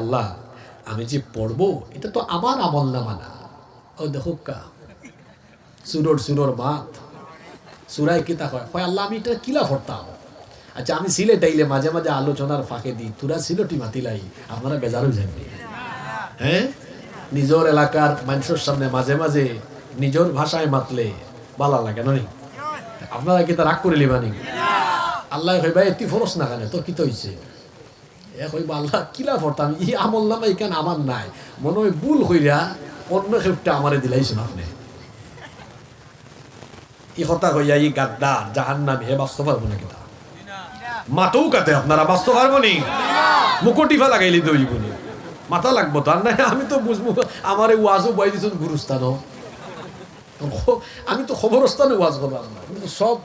আল্লাহ আমি যে পড়বো এটা তো আমার আমল নামা না। ও দেখো কা সুরোর মাত সুরাই কিতা হয় আল্লাহ আমি এটা কিলা পড়তাম। আচ্ছা আমি সিলেটাইলে মাঝে মাঝে আলোচনার ফাঁকে দিই, তোরা সিলেটি মাতিলাই আপনারা বেজারও যাননি। হ্যাঁ, নিজের এলাকার মানুষের সামনে মাঝে মাঝে নিজের ভাষায় মাতলে ভালো লাগে নয়? আপনারা কি তা রাগ করে লিবানি? আল্লাহ কইবা এটি ফরস না কেন তোর কি তো হইছে? কইবা আল্লাহ কিলা পড়তাম ই আমল নামা এখানে আমার নাই, মনে হয় ভুল হইরা অন্য খেপটা আমারে দিলাইছেন আপনি। ই কথা কইয়া ই গাদ্দার জাহান্নামী হে বাস্তব পারবো না কিনা? মাথাও কাটে আপনারা বাস্তব পারবো নি? মুকুটিফা লাগাইলি দইব নি, মাথা লাগবো তো আর নাই। আমি তো বুঝবো আমার ওয়াজও বই দিচ্ছেন গুরুস্থান, আমি তো খবরস্থানে ওয়াজ করলাম না। সব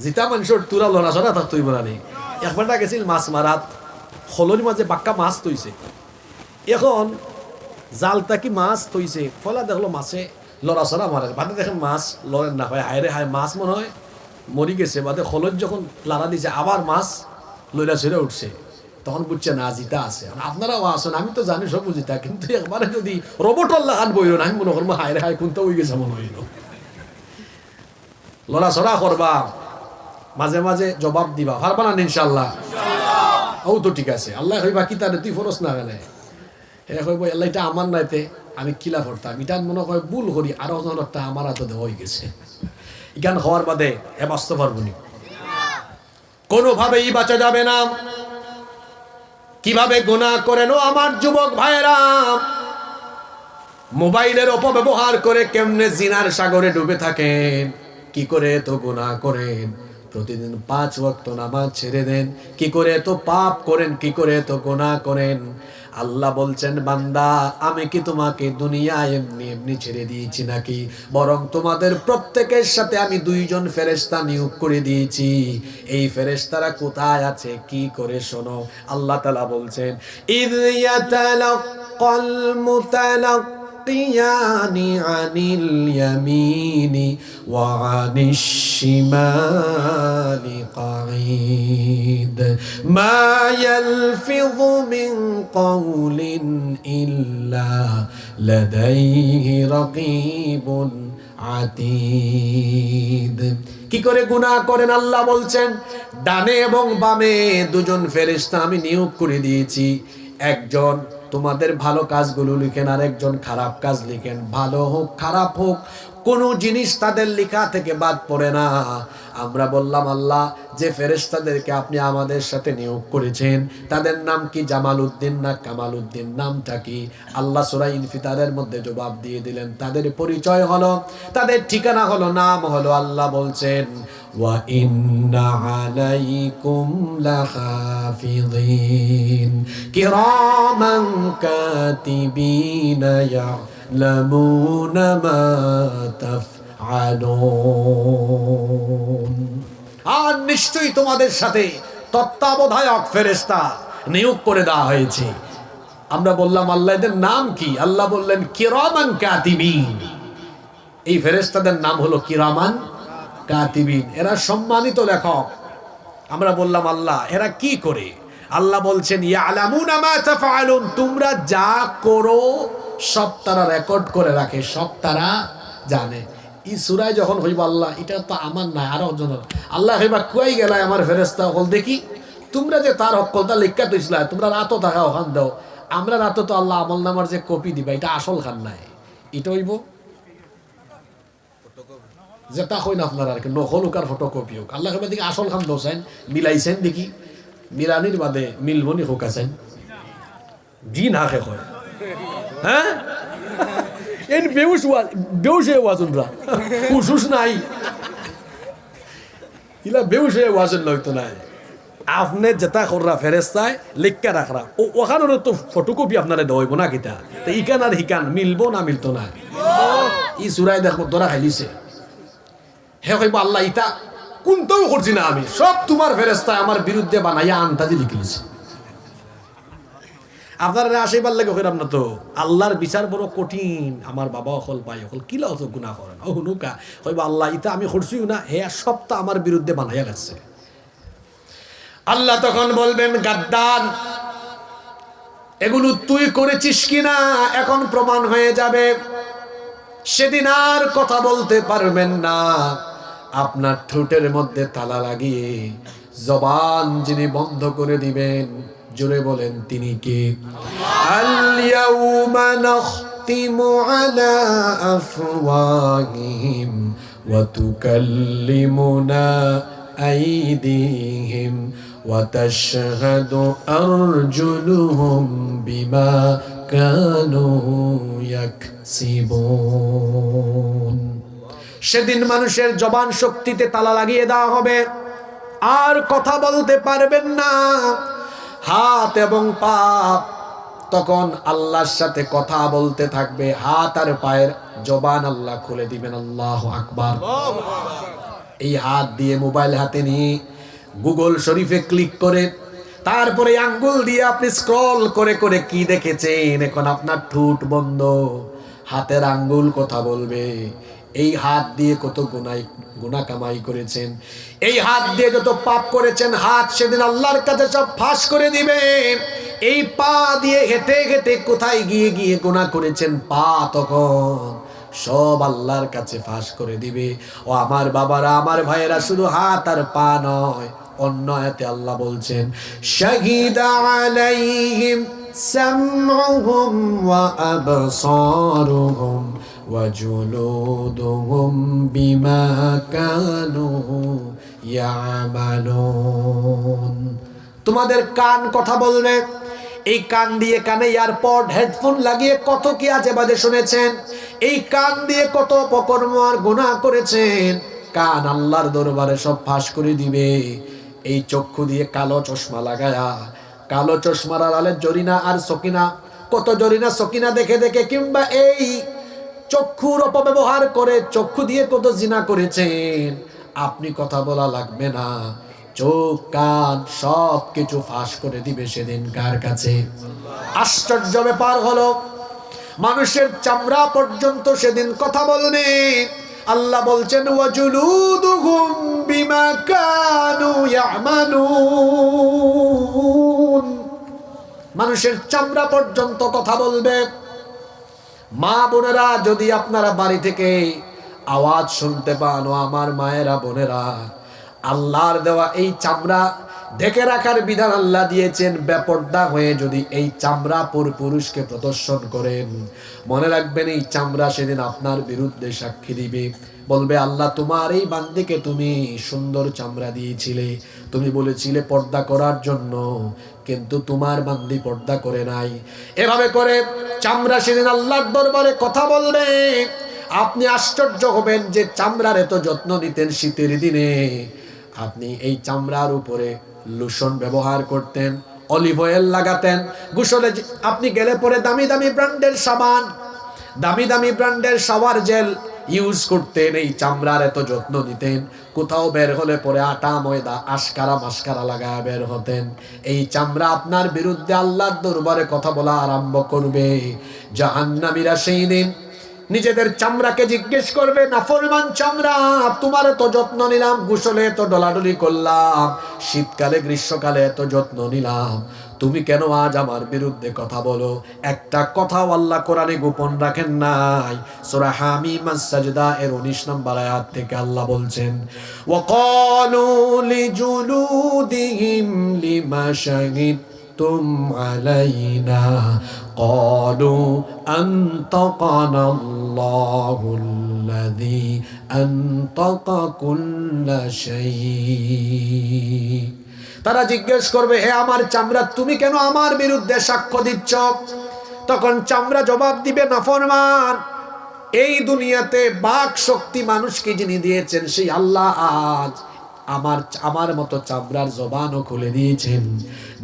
জিতা মানুষের তুরা লড়াচড়া তার তৈব না নেই। একবারটা গেছিল মাছ মারাত, হলরির মাঝে বাক্কা মাছ তৈছে। এখন জালটা কি মাছ তৈছে, ফলা দেখলো মাছে লড়াচড়া মারে, বাদে দেখেন মাছ লড়েন না হয়, হায় রে হায় মাছ মনে হয় মরি গেছে। বাদে হলর যখন লাড়া দিছে আবার মাছ লইরা ছেড়ে উঠছে, তখন বুঝছে না জিতা আছে। আপনারাও আসুন, আমি তো জানি সব জিতা, কিন্তু একবারে যদি রোবট আল্লাহ আন বইল না, আমি মনে করবো হায় রে হায় কোনটা হয়ে গেছে মনে হইল। লড়াচড়া করবা, মাঝে মাঝে জবাব দিবা, পারবা না ইনশাল্লাহ? ও তো ঠিক আছে। আল্লাহ কইবা কি তারে তুই ফরস না গেলে, হে কইব আল্লাহ এটা আমার নাইতে আমি কিলা করতাম, এটা মনে হয় ভুল করি আরো জনটা আমার হাতে হয়ে গেছে। ইখান হওয়ার বাদে এ বাঁচতে পারবো নি, কোনোভাবেই বাঁচা যাবে না। কিভাবে গুনাহ করেন ও আমার যুবক ভাইরা, মোবাইলের অপব্যবহার করে কেমনে জিনার সাগরে ডুবে থাকেন, কি করে তো গুনাহ করেন, প্রতিদিন 5 ওয়াক্ত নামাজ ছেড়ে দেন, কি করে তো পাপ করেন, কি করে তো গুনাহ করেন। আল্লাহ বলছেন বান্দা আমি কি তোমাকে দুনিয়ায় এমনি এমনি ছেড়ে দিয়েছি নাকি, বরং তোমাদের প্রত্যেকের সাথে আমি 2 জন ফেরেশতা নিয়োগ করে দিয়েছি। এই ফেরেশতারা কোথায় আছে কি করে শোনো। আল্লাহ তাআলা বলছেন ইয ইয়াতালাক্কাল মুতালাক্কিয়ানি আনিল ইয়ামিনি ওয়া আনিশ শিমালি কাঈদ মা ইয়ালফিযু মিন কাউলিন ইল্লা লাদাইহি রাকীবুন আতীদ। কি করে গুনাহ করেন আল্লাহ বলছেন, ডানে এবং বামে 2 জন ফেরেশতা আমি নিয়োগ করে দিয়েছি। একজন তোমাদের ভালো কাজগুলো লিখেন, আর একজন খারাপ কাজ লিখেন। ভালো হোক খারাপ হোক কোন জিনিস তাদের লেখা থেকে বাদ পড়ে না। আমরা বললাম আল্লাহ যে ফেরেশতাদেরকে আপনি আমাদের সাথে নিয়োগ করেছেন তাদের নাম কি, জামাল উদ্দিন না কামাল উদ্দিন, নামটা কি? আল্লাহ সূরা ইনফিতারের মধ্যে জবাব দিয়ে দিলেন, তাদের পরিচয় হলো, তাদের ঠিকানা হলো, নাম হলো, আল্লাহ বলছেন ওয়া ইন্না আলাইকুম লাহাফিযিন কিরামান কাতিবিনা ইয়ালামুনা মা তাফআলুন। আর নিশ্চয়ই তোমাদের সাথে তত্ত্বাবধায়ক ফেরেশতা নিয়োগ করে দেওয়া হয়েছে। আমরা বললাম আল্লাহ এদের নাম কি? আল্লাহ বললেন কিরামান কাতিবিন। এই ফেরেশতাদের নাম হলো কিরামান কাতিবিন, এরা সম্মানিত লেখক। আমরা বললাম আল্লাহ এরা কি করে? আল্লাহ বলছেন ইয়ালামুনা মা তাফআলুন, তোমরা যা করো সব তারা রেকর্ড করে রাখে, সব তারা জানে। এই সূরায় যখন হইব আল্লাহ এটা তো আমার নাই আরো জনের, আল্লাহ হইবা কুয়াই গেলায় আমার ফেরেশতা হল দেখি তোমরা যে তার হকলটা লিখা দিছিলা তোমরা রাতও থাকা ওখান দাও, আমরা রাতও তো আল্লাহ আমল নামার যে কপি দিবা এটা আসল খান নাই, এটা হইব যেটা হই না আপনার আর কি নকল হোক আর ফটোকপি হোক। আল্লাহ হইবা দেখি আসল খান দোসাইন মিলাইছেন দেখি, মিলানির বাদে মিলবনি হোক আছেন জি না খে হয়। হ্যাঁ এই বেউস ওয়াজনরা উসুস নাই, ইলা বেউস ওয়াজন লইতো নাই। আপনি যেটা কররা ফেরেশতায় লিখা রাখরা ওখানেরও তো ফটোকপি আপনারা দেওয়াইব না কিতা, তো ইকান আর হিকান মিলবো না মিলতো না। ই সূরায় দেখবো ধরা খাইলিছে, হে কইব আল্লাহ ইটা কোনটাও করছি না আমি, সব তোমার ফেরেশতায় আমার বিরুদ্ধে বানাইয়া আনতাজি লিখিলিছে। আপনারা আশীর্বাদ লাগে কইরাম না তো, আল্লাহর বিচার বড় কঠিন। আমার বাবা অকল ভাই অকল কিলা অত গুনাহ করেন ও নুকা কইবা আল্লাহ ইটা আমি করছিও না, হে সবটা আমার বিরুদ্ধে বানাইয়া লাগছে। আল্লাহ তখন বলবেন গাদ্দার এগুলো তুই করেছিস কিনা এখন প্রমাণ হয়ে যাবে। সেদিন আর কথা বলতে পারবেন না। আপনার ঠোঁটের মধ্যে তালা লাগিয়ে জবান যিনি বন্ধ করে দিবেন, জোরে বলেন তিনি কে? আল ইয়াউমা নাখতিমু আলা আফওয়াহিহিম ওয়া তুকাল্লিমুনা আইদিহিম ওয়া তাশহাদু আরজুলুহুম বিমা কানু ইয়াকসিবুন। সেদিন মানুষের জবান শক্তিতে তালা লাগিয়ে দেওয়া হবে, আর কথা বলতে পারবেন না। হাত এবং পা তখন আল্লাহর সাথে কথা বলতে থাকবে। হাত আর পায়ের জবান আল্লাহ খুলে দিবেন। আল্লাহু আকবার। এই হাত দিয়ে মোবাইল হাতে নিয়ে গুগল শরীফে ক্লিক করে তারপরে আঙ্গুল দিয়ে আপনি স্ক্রল করে করে কি দেখেছেন, এখন আপনার ঠোঁট বন্ধ, হাতের আঙ্গুল কথা বলবে। এই হাত দিয়ে কত গুনাহ কামাই করেছেন, এই হাত দিয়ে যত পাপ করেছেন, হাত সেদিন আল্লাহর কাছে সব ফাঁস করে দিবে। এই পা দিয়ে হেঁটে হেঁটে কোথায় গিয়ে গিয়ে গুনাহ করেছেন, পা তখন সব আল্লাহর কাছে ফাঁস করে দিবে। ও আমার বাবারা, আমার ভাইয়েরা, শুধু হাত আর পা নয়, অন্য আয়াতে আল্লাহ বলছেন শাহিদা আলাইহিম সামউহুম ওয়া আবসারুহুম ওয়া জুলুদুহুম বিমা কানু ইয়ামালুন। তোমাদের কান কথা বলবে। এই কান দিয়ে কানে এয়ারপড হেডফোন লাগিয়ে কত কি আজে বাজে শুনেছেন, এই কান দিয়ে কত অপকর্ম আর গুনাহ করেছেন। কান আল্লাহর দরবারে সব ফাঁস করে দিবে। এই চক্ষু দিয়ে কালো চশমা লাগায়া, কালো চশমার আড়ালে জরিনা আর সকিনা, কত জরিনা সকিনা দেখে দেখে, কিংবা এই চক্ষুর অপব্যবহার করে চক্ষু দিয়ে কত জিনা করেছেন। আপনি কথা বলা লাগবে না, চোখ কান সব কিছু ফাঁস করে দিবে সেদিন কার কাছে? আশ্চর্য ব্যাপার হলো, মানুষের চামড়া পর্যন্ত সেদিন কথা বলবে। আল্লাহ বলছেন ওয়াজুলুদুহুম বিমা কানু ইয়ামালুন। মানুষের চামড়া পর্যন্ত কথা বলবে। মা বোনেরা, যদি আপনারা বাড়ি থেকে আওয়াজ শুনতে পান, ও আমার মায়েরা বোনেরা, আল্লাহর দেওয়া এই চামড়া ঢেকে রাখার বিধান আল্লাহ দিয়েছেন। বেপর্দা হয়ে যদি এই চামড়া পুরুষকে প্রদর্শন করেন, মনে রাখবেন এই চামড়া সেদিন আপনার বিরুদ্ধে সাক্ষী দিবে। বলবে, আল্লাহ তোমার এই বান্দিকে তুমি সুন্দর চামড়া দিয়েছিলে, তুমি বলেছিলে পর্দা করার জন্য, কিন্তু তোমার বান্দি পর্দা করে নাই। এভাবে করে চামড়া সেদিন আল্লাহর দরবারে কথা বলবে। আপনি আশ্চর্য হবেন যে চামড়ার এত যত্ন নিতেন শীতের দিনে। আপনি এই চামড়ার উপরে লোশন ব্যবহার করতেন, অলিভ অয়েল লাগাতেন, গোসলে আপনি গেলে পরে দামি দামি ব্র্যান্ডের সাবান, দামি দামি ব্র্যান্ডের শাওয়ার জেল ইউজ করতেন, এই চামড়ার এত যত্ন নিতেন। কোথাও বের হলে পরে আটা ময়দা আশকারা মাস্কারা লাগায় বের হতেন। এই চামড়া আপনার বিরুদ্ধে আল্লাহর দরবারে কথা বলা আরম্ভ করবে। জাহান্নামীরা সেই দিন নিজেদের চামড়াকে জিজ্ঞেস করবে, নাফরমান চামড়া, তোমার এত যত্ন নিলাম, গোসলে এত ডলাডলি করলাম, শীতকালে গ্রীষ্মকালে এত যত্ন নিলাম, তুমি কেন আজ আমার বিরুদ্ধে কথা বলো? একটা কথাও আল্লাহ কোরআনে গোপন রাখেন নাই। সূরা হামিম আস-সাজদা এর 19 নম্বর আয়াত থেকে আল্লাহ বলছেন, ওয়াকালু লিজুলুদিহিম লিমা শাহিদতুম আলাইনা ক্বালু আনতাকানা আল্লাহুল্লাযী আনতাকা কুল্লা শাই। তারা জিজ্ঞেস করবে, হে আমার চামড়া, তুমি কেন আমার বিরুদ্ধে সাক্ষ্য দিচ্ছ? তখন চামড়া জবাব দিবে, নাফরমান, এই দুনিয়াতে বাক শক্তি মানুষকে যিনি দিয়েছেন সেই আল্লাহ আজ আমার মতো চামড়ার জবানও খুলে দিয়েছেন,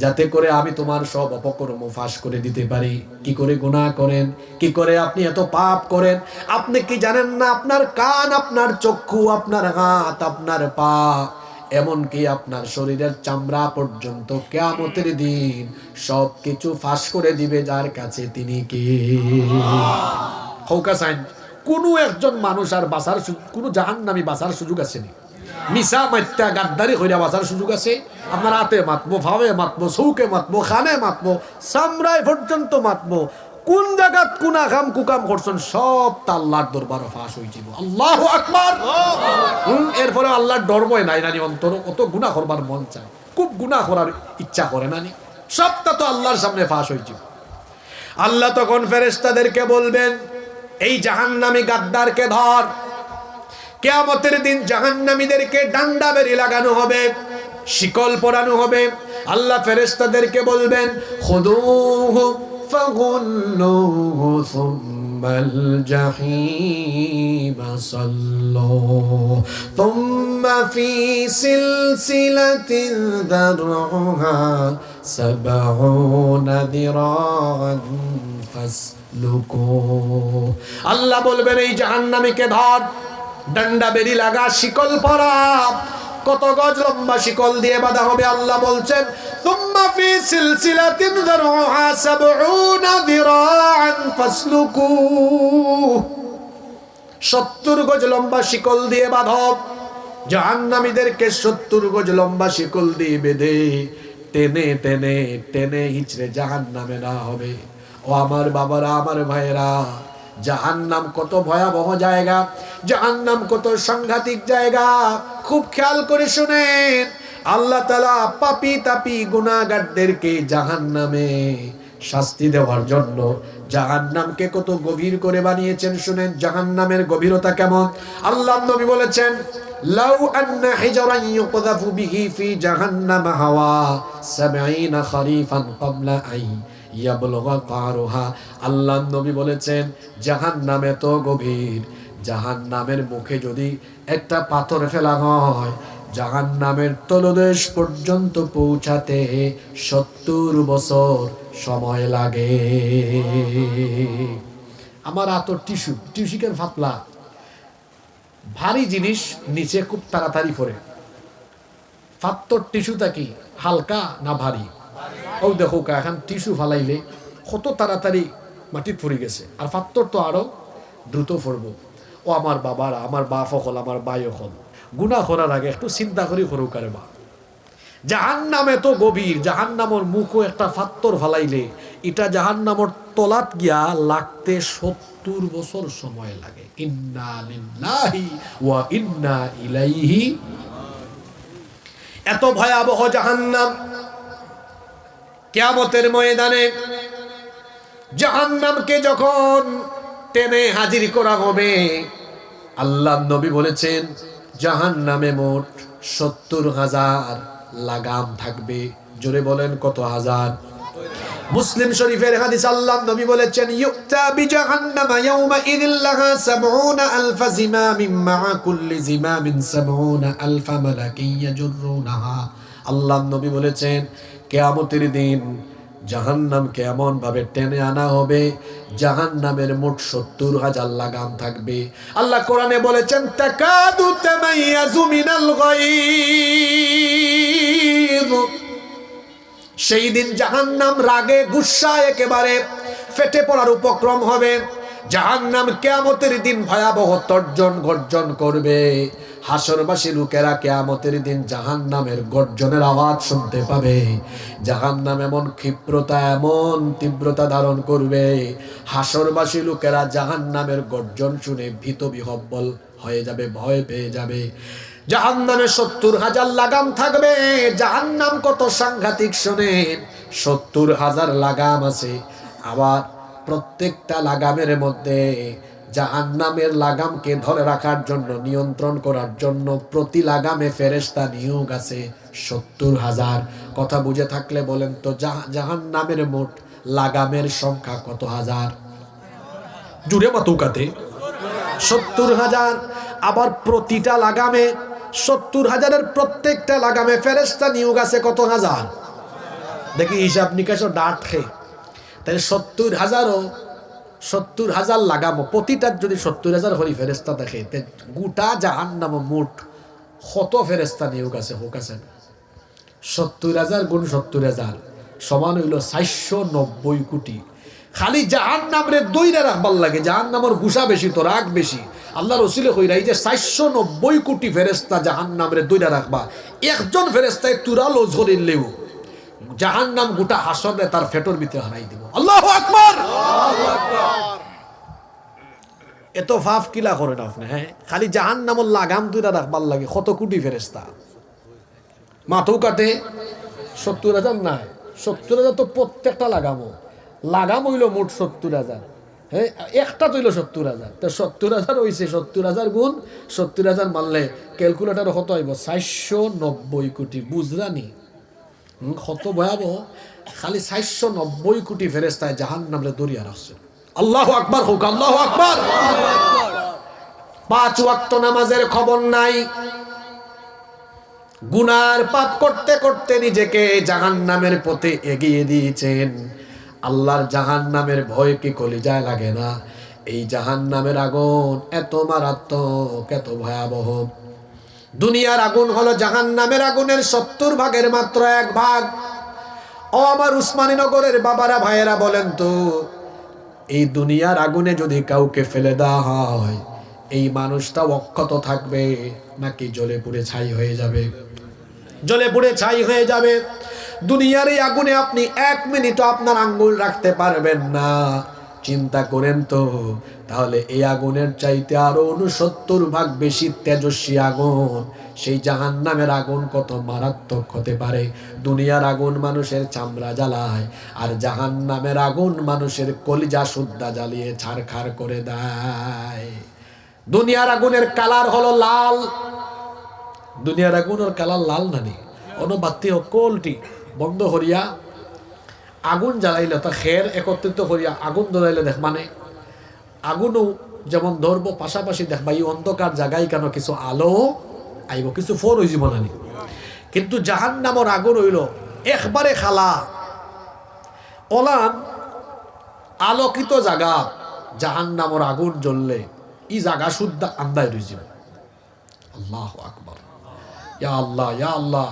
যাতে করে আমি তোমার সব অপকর্ম ফাঁস করে দিতে পারি। কি করে গুনাহ করেন, কি করে আপনি এত পাপ করেন? আপনি কি জানেন না আপনার কান, আপনার চক্ষু, আপনার হাত, আপনার পা, এমনকি আপনার শরীরের চামড়া পর্যন্ত কিয়ামতের দিন সব কিছু ফাঁস করে দিবে যার কাছে তিনি কে? কোনো একজন মানুষ আর বাঁচার, কোনো জাহান্নামী বাঁচার সুযোগ আছে নি? মিশা মাত্তা গাদ্দারি কইরা বাঁচার সুযোগ আছে? আপনার হাতে মাতবো, ভাবে মাতবো, চৌকে মাতবো, খানে মাতবো, চামড়ায় পর্যন্ত মাতবো। কোন জায়গাত কুনা কাম কুকাম করছেন সব তা আল্লাহর দরবারে ফাঁস হয়ে যাব। আল্লাহু আকবার। এরপরে আল্লাহর ডর ভয় নাই নানি অন্তর, কত গুনাহ করবার মন চায়, খুব গুনাহ করার ইচ্ছা করে নানি, সবটা তো আল্লাহর সামনে ফাঁস হয়ে যাব। আল্লাহ তখন ফেরেশতাদেরকে বলবেন, এই জাহান্নামী গাদ্দারকে ধর। কিয়ামতের দিন জাহান্নামীদেরকে ডান্ডা বেরি লাগানো হবে, শিকল পরানো হবে। আল্লাহ ফেরেশতাদেরকে বলবেন, খুদুহু ফাগুল্লুহু সুম্মাল জাহিম সাল্লু সুম্মা ফি সিলসিলাতিন দারউহা সাবউনা দিরান ফাসলুকু। আল্লাহ বলবেন, এই জাহান্নামীকে ধর, ডান্ডা বেরি লাগা, শিকল পরা। কত গজ লম্বা শিকল দিয়ে বাঁধা হবে? আল্লাহ বলছেন, সুম্মা ফি সিলসিলাতিন দারউহা সাবউনা দিরান ফাসলুকু। 70 গজ লম্বা শিকল দিয়ে বাঁধো। জাহান্নামীদেরকে 70 গজ লম্বা শিকল দিয়ে বেঁধে টেনে টেনে টেনে হিচড়ে জাহান্নামে না হবে। ও আমার বাবারা, আমার ভাইয়েরা, জাহান্নাম কত ভয়াবহ জায়গা, জাহান্নাম কত সাংঘাতিক জায়গা। খুব খেয়াল করে শুনেন, আল্লাহ তাআলা পাপী তাপী গুনাহগারদেরকে জাহান্নামে শাস্তি দেওয়ার জন্য জাহান্নামকে কত গভীর করে বানিয়েছেন। শুনেন জাহান্নামের গভীরতা কেমন। আল্লাহর নবী বলেছেন, লাউ আন্না হিজরান ইউকযাফু বিহি ফি জাহান্নাম হাওয়া 70 খরিফান ক্বাবলা আই ইয়াবলুগা কারুহা। আল্লাহর নবী বলেছেন, জাহান্নাম এত গভীর, জাহান্নামের মুখে যদি একটা পাথর ফেলা হয়, জাহান্নামের তলদেশ পর্যন্ত পৌঁছাতে 70 বছর সময় লাগে। আমার হাতের টিস্যুকের ফাতলা, ভারী জিনিস নিচে খুব তাড়াতাড়ি পড়ে। ফাত্তর টিস্যুটা কি হালকা না ভারী? ও দেখো এখন টিস্যু ফালাইলে কত তাড়াতাড়ি মাটিত পড়ে গেছে, আর ফাত্তর তো আরো দ্রুত পড়বো। ও আমার বাবারা, আমার বাপ হল, আমার ভাই হল, গুনাহ করার আগে একটু চিন্তা করি করুক। আরে বা, জাহান্নাম এত গভীর, জাহান্নামের মুখও একটা ফাত্তর ফালাইলে এটা জাহান্নামের তলাত গিয়া লাগতে 70 বছর সময় লাগে। ইন্না লিল্লাহি ওয়া ইন্না ইলাইহি। এত ভয়াবহ জাহান্নাম। কিয়ামতের ময়দানে জাহান্নামকে যখন টেনে হাজির করা হবে, আল্লাহ নবী বলেছেন, জাহান্নামে মোট 70,000 লাগাম থাকবে। জোরে বলেন কত হাজার? মুসলিম শরীফের হাদিস, আল্লাহ নবী বলেছেন, ইউতা বিজাহান্নামা ইয়াউমা ইযিল লাহা 70,000 জিমামিন মা'a কুল্লি জিমামিন 70,000 মালাকিন ইয়াজুরুনাহা। আল্লাহ নবী বলেছেন, কিয়ামতের দিন জাহান্নামকে এমন ভাবে টেনে আনা হবে, জাহান্নামের মোট 70,000 লাগাম থাকবে। আল্লাহ কোরআনে বলেছেন, তাকাদু তামাইয়াজু মিনাল গায়ব। সেই দিন জাহান্নাম রাগে গুসায় একেবারে ফেটে পড়ার উপক্রম হবে। জাহান্নাম কিয়ামতের দিন ভয়াবহ তর্জন গর্জন করবে। হাসরবাসী লোকেরা কিয়ামতের দিন জাহান্নামের গর্জনের আওয়াজ শুনতে পাবে। জাহান্নাম এমন ক্ষিপ্রতা, এমন তীব্রতা ধারণ করবে, হাসরবাসী লোকেরা জাহান্নামের গর্জন শুনে ভীত বিহব্বল হয়ে যাবে, ভয় পেয়ে যাবে। জাহান্নামে 70,000 লাগাম থাকবে। জাহান্নাম কত সাংঘাতিক শোনেন, 70,000 লাগাম আছে। আবার প্রত্যেকটা লাগামের মধ্যে জাহান্নামের লাগামকে ধরে রাখার জন্য, নিয়ন্ত্রণ করার জন্য প্রতি লাগামে ফেরেশতা নিয়োগ আছে 70,000। কথা বুঝে থাকলে বলেন তো, জাহান্নামের মোট লাগামের সংখ্যা কত হাজার? জুড়ে মাতুকাতে 70,000। আবার প্রতিটা লাগামে 70,000-এর প্রত্যেকটা লাগামে ফেরেশতা নিয়োগ আছে কত হাজার? দেখি হিসাব নিকাশও ডাট খেয়ে, তাই 70,000 লাগামো, প্রতিটার যদি 70,000 হরি ফেরেশতা দেখে, গোটা জাহান্নাম মোট কত ফেরেশতা নিয়োগ আছে? হোক আছে 70,000 গুণ 70,000 সমান হইল 490 কোটি। খালি জাহান্নাম রে দইরা রাখবার লাগে, জাহান্নামের গুসা বেশি তো রাগ বেশি। আল্লাহ রসুলে কইরা এই যে 490 কোটি ফেরেশতা জাহান্নামরে দইরা রাখবা, একজন ফেরেশতায় তুরাল ওজরিলেও জাহান্নাম গোটা হাসরে তার ফেটর ভিতরে হারাই দিব। আল্লাহু আকবার, আল্লাহু আকবার। এত ফাফ কিলা করেন আপনি? হ্যাঁ, খালি জাহান্নামর লাগাম দইরা রাখবার লাগে কত কোটি ফেরেশতা। মাথৌ কাটে 70,000 নাই, 70,000 তো প্রত্যেকটা লাগাম হইল মোট 70,000। হ্যাঁ, একটা তৈল 70,000, তো 70,000 হয়েছে 70,000 গুণ 70,000 মারলে ক্যালকুলেটার কত হইব? 490 কোটি। বুঝরানি কত ভয়াবহ? খালি 490 কোটি ফেরেশতায় জাহান্নামে দরিয়া রাখছে। আল্লাহু আকবার হোক, আল্লাহু আকবার। 5 ওয়াক্ত নামাজের খবর নাই, গুনার পাপ করতে করতে নিজেকে জাহান্নামের পথে এগিয়ে দিয়েছেন। আল্লাহর জাহান্নামের ভয় কি কলিজায় লাগে না? এই জাহান্নামের আগুন এত মারাত্মক, এত ভয়াবহ। দুনিয়ার আগুন হলো জাহান্নামের আগুনের 70 ভাগের মাত্র 1 ভাগ। ও আমার উসমানীনগরের বাবারা, ভাইয়েরা, বলেন তো, এই দুনিয়ার আগুনে যদি কাউকে ফেলে দেওয়া হয়, এই মানুষটা অক্ষত থাকবে নাকি জ্বলে পুড়ে ছাই হয়ে যাবে? জ্বলে পুড়ে ছাই হয়ে যাবে। দুনিয়ার এই আগুনে আপনি 1 মিনিটও আপনার আঙ্গুল রাখতে পারবেন না। চিন্তা করেন তো, তাহলে এই আগুনের চাইতে আরো 69 ভাগ বেশি তেজস্বী আগুন, সেই জাহান্নামের আগুন কত মারাত্মক হতে পারে। দুনিয়ার আগুন মানুষের চামড়া জ্বালায়, আর জাহান্নামের আগুন মানুষের কলিজা সুদ্ধা জ্বালিয়ে ছারখার করে দেয়। দুনিয়ার আগুনের কালার হলো লাল। দুনিয়ার আগুনের কালার লাল নানি অনুবাত্তি কোলটি বন্ধ করিয়া আগুন জ্বালাইলে, তা খের একত্রিত করিয়া আগুন জ্বালাইলে দেখ, মানে আগুনও যেমন ধরবো, পাশাপাশি দেখবা এই অন্ধকার জায়গায় কেন কিছু আলো আইব, কিছু ফোর হয়ে যাব নানি। কিন্তু জাহান্নামের আগুন হইল একবারে খালা ওলান আলোকিত জায়গা। জাহান্নামের আগুন জ্বললে এই জায়গা শুদ্ধ আন্দায় রয়ে যাব। আল্লাহু আকবার, ইয়া আল্লাহ, ইয়া আল্লাহ।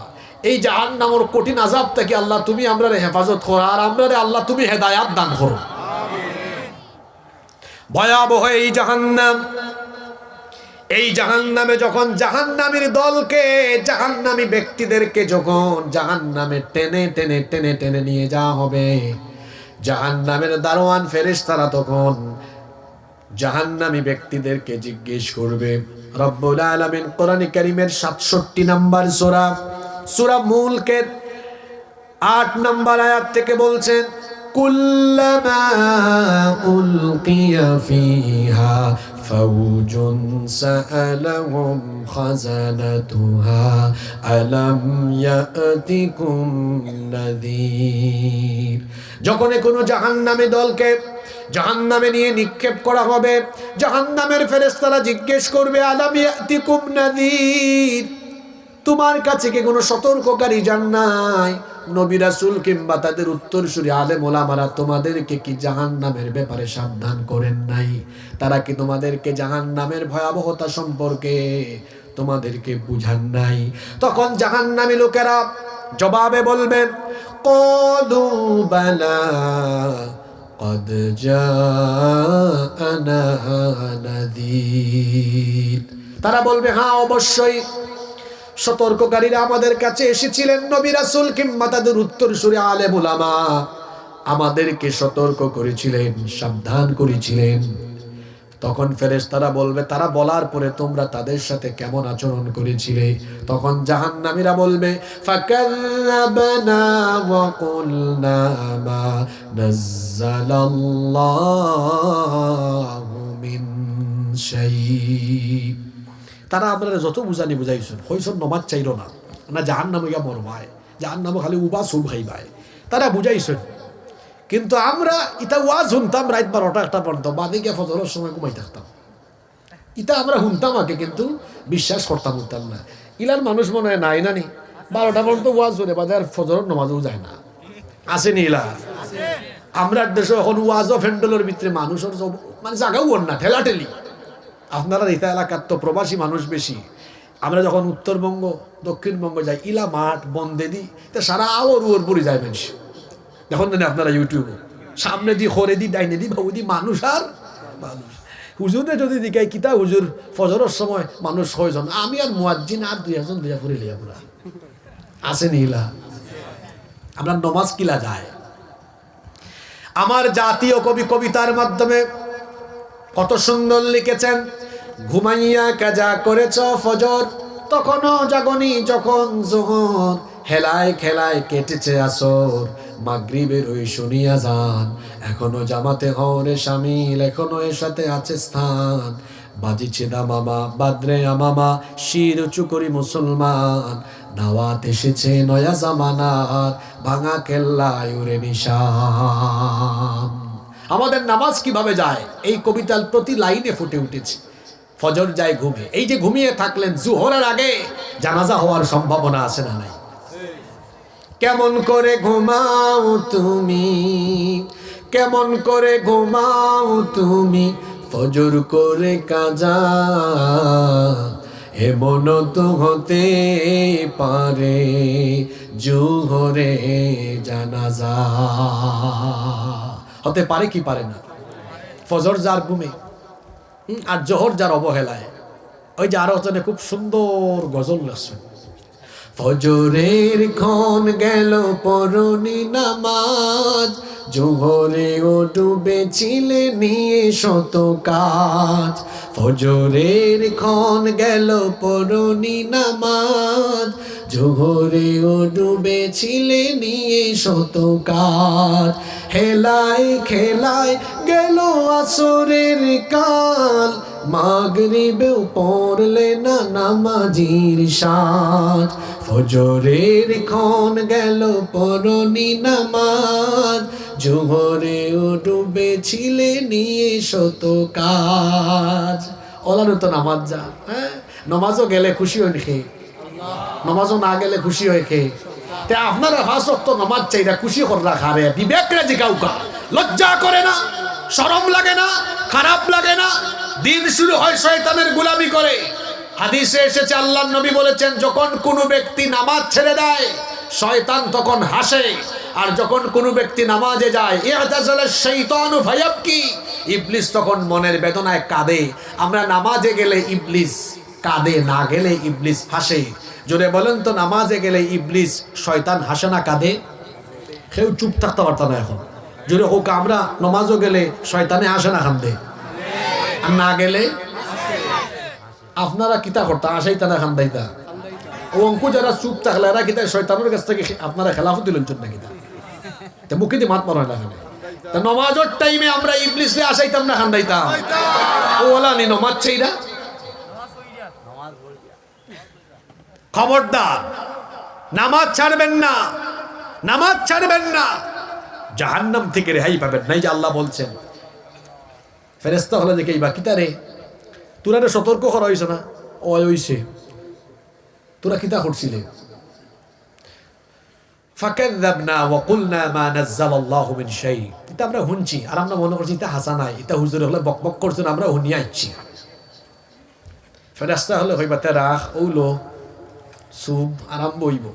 এই জাহান্নামের কঠিন আযাব থেকে আল্লাহ তুমি আমরারে হেফাজত করো, আর আমরারে আল্লাহ তুমি হেদায়াত দান করো। ভয়াবহ এই জাহান্নাম। এই জাহান্নামে যখন জাহান্নামীর দলকে, জাহান্নামী ব্যক্তিদেরকে যখন জাহান্নামে টেনে টেনে টেনে টেনে নিয়ে যাওয়া হবে, জাহান্নামের দারোয়ান ফেরেশতারা তখন জাহান্নামী ব্যক্তিদেরকে জিজ্ঞেস করবে। রব্বুল আলামিন কোরআন কারীমের 67 নম্বর সূরা, সূরা মুলকের 8 নম্বর আয়াত থেকে বলছেন, কুল্লামা উলকিয়া ফিহা ফাওজুন সাআলাহুম খাযানাতুহা আলাম ইয়াতিকুম নাযীর। যখন কোনো জাহান্নামী দলকে জাহান্নামে নিয়ে নিক্ষেপ করা হবে, জাহান্নামের ফেরেশতারা জিজ্ঞেস করবে, আলাম ইয়াতিকুম নাযীর, তোমার কাছে কি কোনো সতর্ককারী যান নাই? নবী রাসূল কিংবা তাদের উত্তরসূরি আলেম ওলামারা তোমাদেরকে কি জাহান্নামের ব্যাপারে সাবধান করেন নাই? তারা কি তোমাদেরকে জাহান্নামের ভয়াবহতা সম্পর্কে তোমাদেরকে বুঝান নাই? তখন জাহান্নামী লোকেরা জবাবে বলবেন, ক্বালু বালা قد جاءنا نذير। তারা বলবে, হ্যাঁ অবশ্যই সতর্ককারীরা আমাদের কাছে এসেছিলেন, নবী রাসূল কিংবা তাদের উত্তরসূরি আলেম উলামা আমাদেরকে সতর্ক করেছিলেন, সাবধান করেছিলেন। তখন ফেরেশতারা বলবে, তারা বলার পরে তোমরা তাদের সাথে কেমন আচরণ করেছিলে? তখন জাহান্নামীরা বলবে, ফাকাল্লাবনা ওয়া কুলনা মা নাযালাল্লাহু মিন শাই। তারা আমরা যত বুঝানি বুঝাইছেন, হইছেন নমাজ চাইল না, না জাহান্নামে গিয়া মরবায়, জাহান্নামে খালি উবা সুব খাইবায়, তারা বুঝাইছেন। কিন্তু আমরা ইটা ওয়াজ শুনতাম রাত 12টা-1টা পর্যন্ত, বাদে গিয়ে ফজরের সময় ঘুমাই থাকতাম। ইটা আমরা শুনতাম আগে, কিন্তু বিশ্বাস করতাম না। ইলার মানুষ মনে হয় নাই নানি 12টা পর্যন্ত ওয়াজ শুনে, বাদে আর ফজরের নামাজও যায় না। আসেনি ইলা? আমরা দেশে এখন ওয়াজ ও ফ্যান্ডলের ভিতরে মানুষের মানে জায়গাও না, ঠেলাঠেলি। আপনারা ইতা এলাকার তো প্রবাসী মানুষ বেশি। আমরা যখন উত্তরবঙ্গ দক্ষিণবঙ্গ যাই, ইলা মাঠ বন্দে দিই, তা সারা আওয়ার উওর পড়ে যায় মানুষ। দেখুন না আপনারা ইউটিউবে সামনে দিয়ে খরে দি ডাইনে দি ভাবু দি মানুষ আর মানুষ। হুজুরে যদি দিকাই কিতা হুজুর ফজরের সময় মানুষ কয়জন, আমি আর মুয়াজ্জিন আর দুই একজন দিয়া ফুরিলি আমরা আছে নিলা আমরা নমাজ কিলা যায়। আমার জাতীয় কবি কবিতার মাধ্যমে কত সুন্দর লিখেছেন, ঘুমাইয়া কাজা করেছ ফজর, তখনও জাগনি যখন জোহর, হেলায় খেলায় কেটেছে আসর, মাগরিবের ওই শুনিয়া যান, এখনো জামাতে হরে শামিল, এখনো এর সাথে আছে স্থান, বাজিছে দা মামা বাদরে আমামা, শির উঁচু করি মুসলমান, দাওয়াত এসেছে নয়া জামানার, ভাঙা কেল্লায় উড়ে নিশান। আমাদের নামাজ কিভাবে যায় এই কবিতার প্রতি লাইনে ফুটে উঠেছে। ফজর যায় ঘুমে, এই যে ঘুমিয়ে থাকলেন, জোহরের আগে জানাজা হওয়ার সম্ভাবনা আছে না নাই? কেমন করে ঘুমাও তুমি, কেমন করে ঘুমাও তুমি, ফজর করে কাজা, এমন তো হতে পারে জোহরে জানাজা। হতে পারে কি পারে না? ফজর যার ঘুমে আর জোহর যার অবহেলায়। ওই যে আরো জনে খুব সুন্দর গজল আছে, ফজরের ক্ষণ গেল পরনি নামাজ, জোহরে ও ডুবেছিলে নিয়ে শত কাজ, ফজরের ক্ষণ গেল পরনি নামাজ, জোহরে ও ডুবেছিলে নিয়ে শত কাজ, হেলায় খেলায় গেল আসরের কাল, মাগরিবেও পড়লে না নামাজির সাজ, ফজরের ক্ষণ গেল পরনি নামাজ, জোহরে ও ডুবেছিলে নিয়ে শত কাজ। ওলারও তো নামাজ যা, হ্যাঁ নামাজও গেলে খুশি হয় খেয়ে, নামাজও না গেলে খুশি হয় খেয়ে। তে আপনারা ফাঁস তো নামাজ চাইরা খুশি করে রাখা রে, বিবেক রাজি কাউকা লজ্জা করে না, শরম লাগে না, খারাপ লাগে না? দিন শুরু হয় শয়তানের গোলামি করে। হাদিসে এসেছে আল্লাহর নবী বলেছেন, যখন কোনো ব্যক্তি নামাজ ছেড়ে দেয় শয়তান তখন হাসে, আর যখন কোনো ব্যক্তি নামাজে যায় ইহতাজালা শাইতানু ফায়াবকি, ইবলিস তখন মনের বেদনায় কাঁদে। আমরা নামাজে গেলে ইবলিস কাঁদে, না গেলে ইবলিস হাসে। জোরে বলেন তো, নামাজে গেলে ইবলিস শয়তান হাসে না কাঁদে? কেউ চুপ থাকতে পারত না এখন। জোরে হোক, আমরা নামাজও গেলে শয়তানে হাসে না কাঁদে? আর না গেলে আপনারা কিতা করতা? আসাইতা না খান্দাইতা? ও অঙ্কু যারা চুপ থাকলে এরা কিতা শয়তানের কাছ থেকে আপনারা খেলাফত দিলেন জন্য কিতা? তা মুখে দিয়ে মাত মারা না খানে। তা নমাজের টাইমে আমরা ইবলিসে আসাইতাম না খান্দাইতাম? ও ওলা নি নমাজ চাইরা। খবরদার, নামাজ ছাড়বেন না, নামাজ ছাড়বেন না, জাহান্নাম থেকে রেহাই পাবেন নাই। যে আল্লাহ বলছেন, ফেরেশতা হলে দেখে বা কিতা রে তোরা সতর্ক করা হয়েছে না? ও হইছে, তোরা কিতা করছিলে? ফাকাযযাবনা ওয়া কুলনা মা নাযালাল্লাহু মিন শাই। এটা আমরা শুনছি আর আমরা মনে করছি এটা হাসা নাই, এটা হুজুর হলে বকবক করছেন, আমরা শুনিয়া আইছি। ফেরেশতা হলে কইবা তে রাখ ওলো সুব আরম্ভ হইব।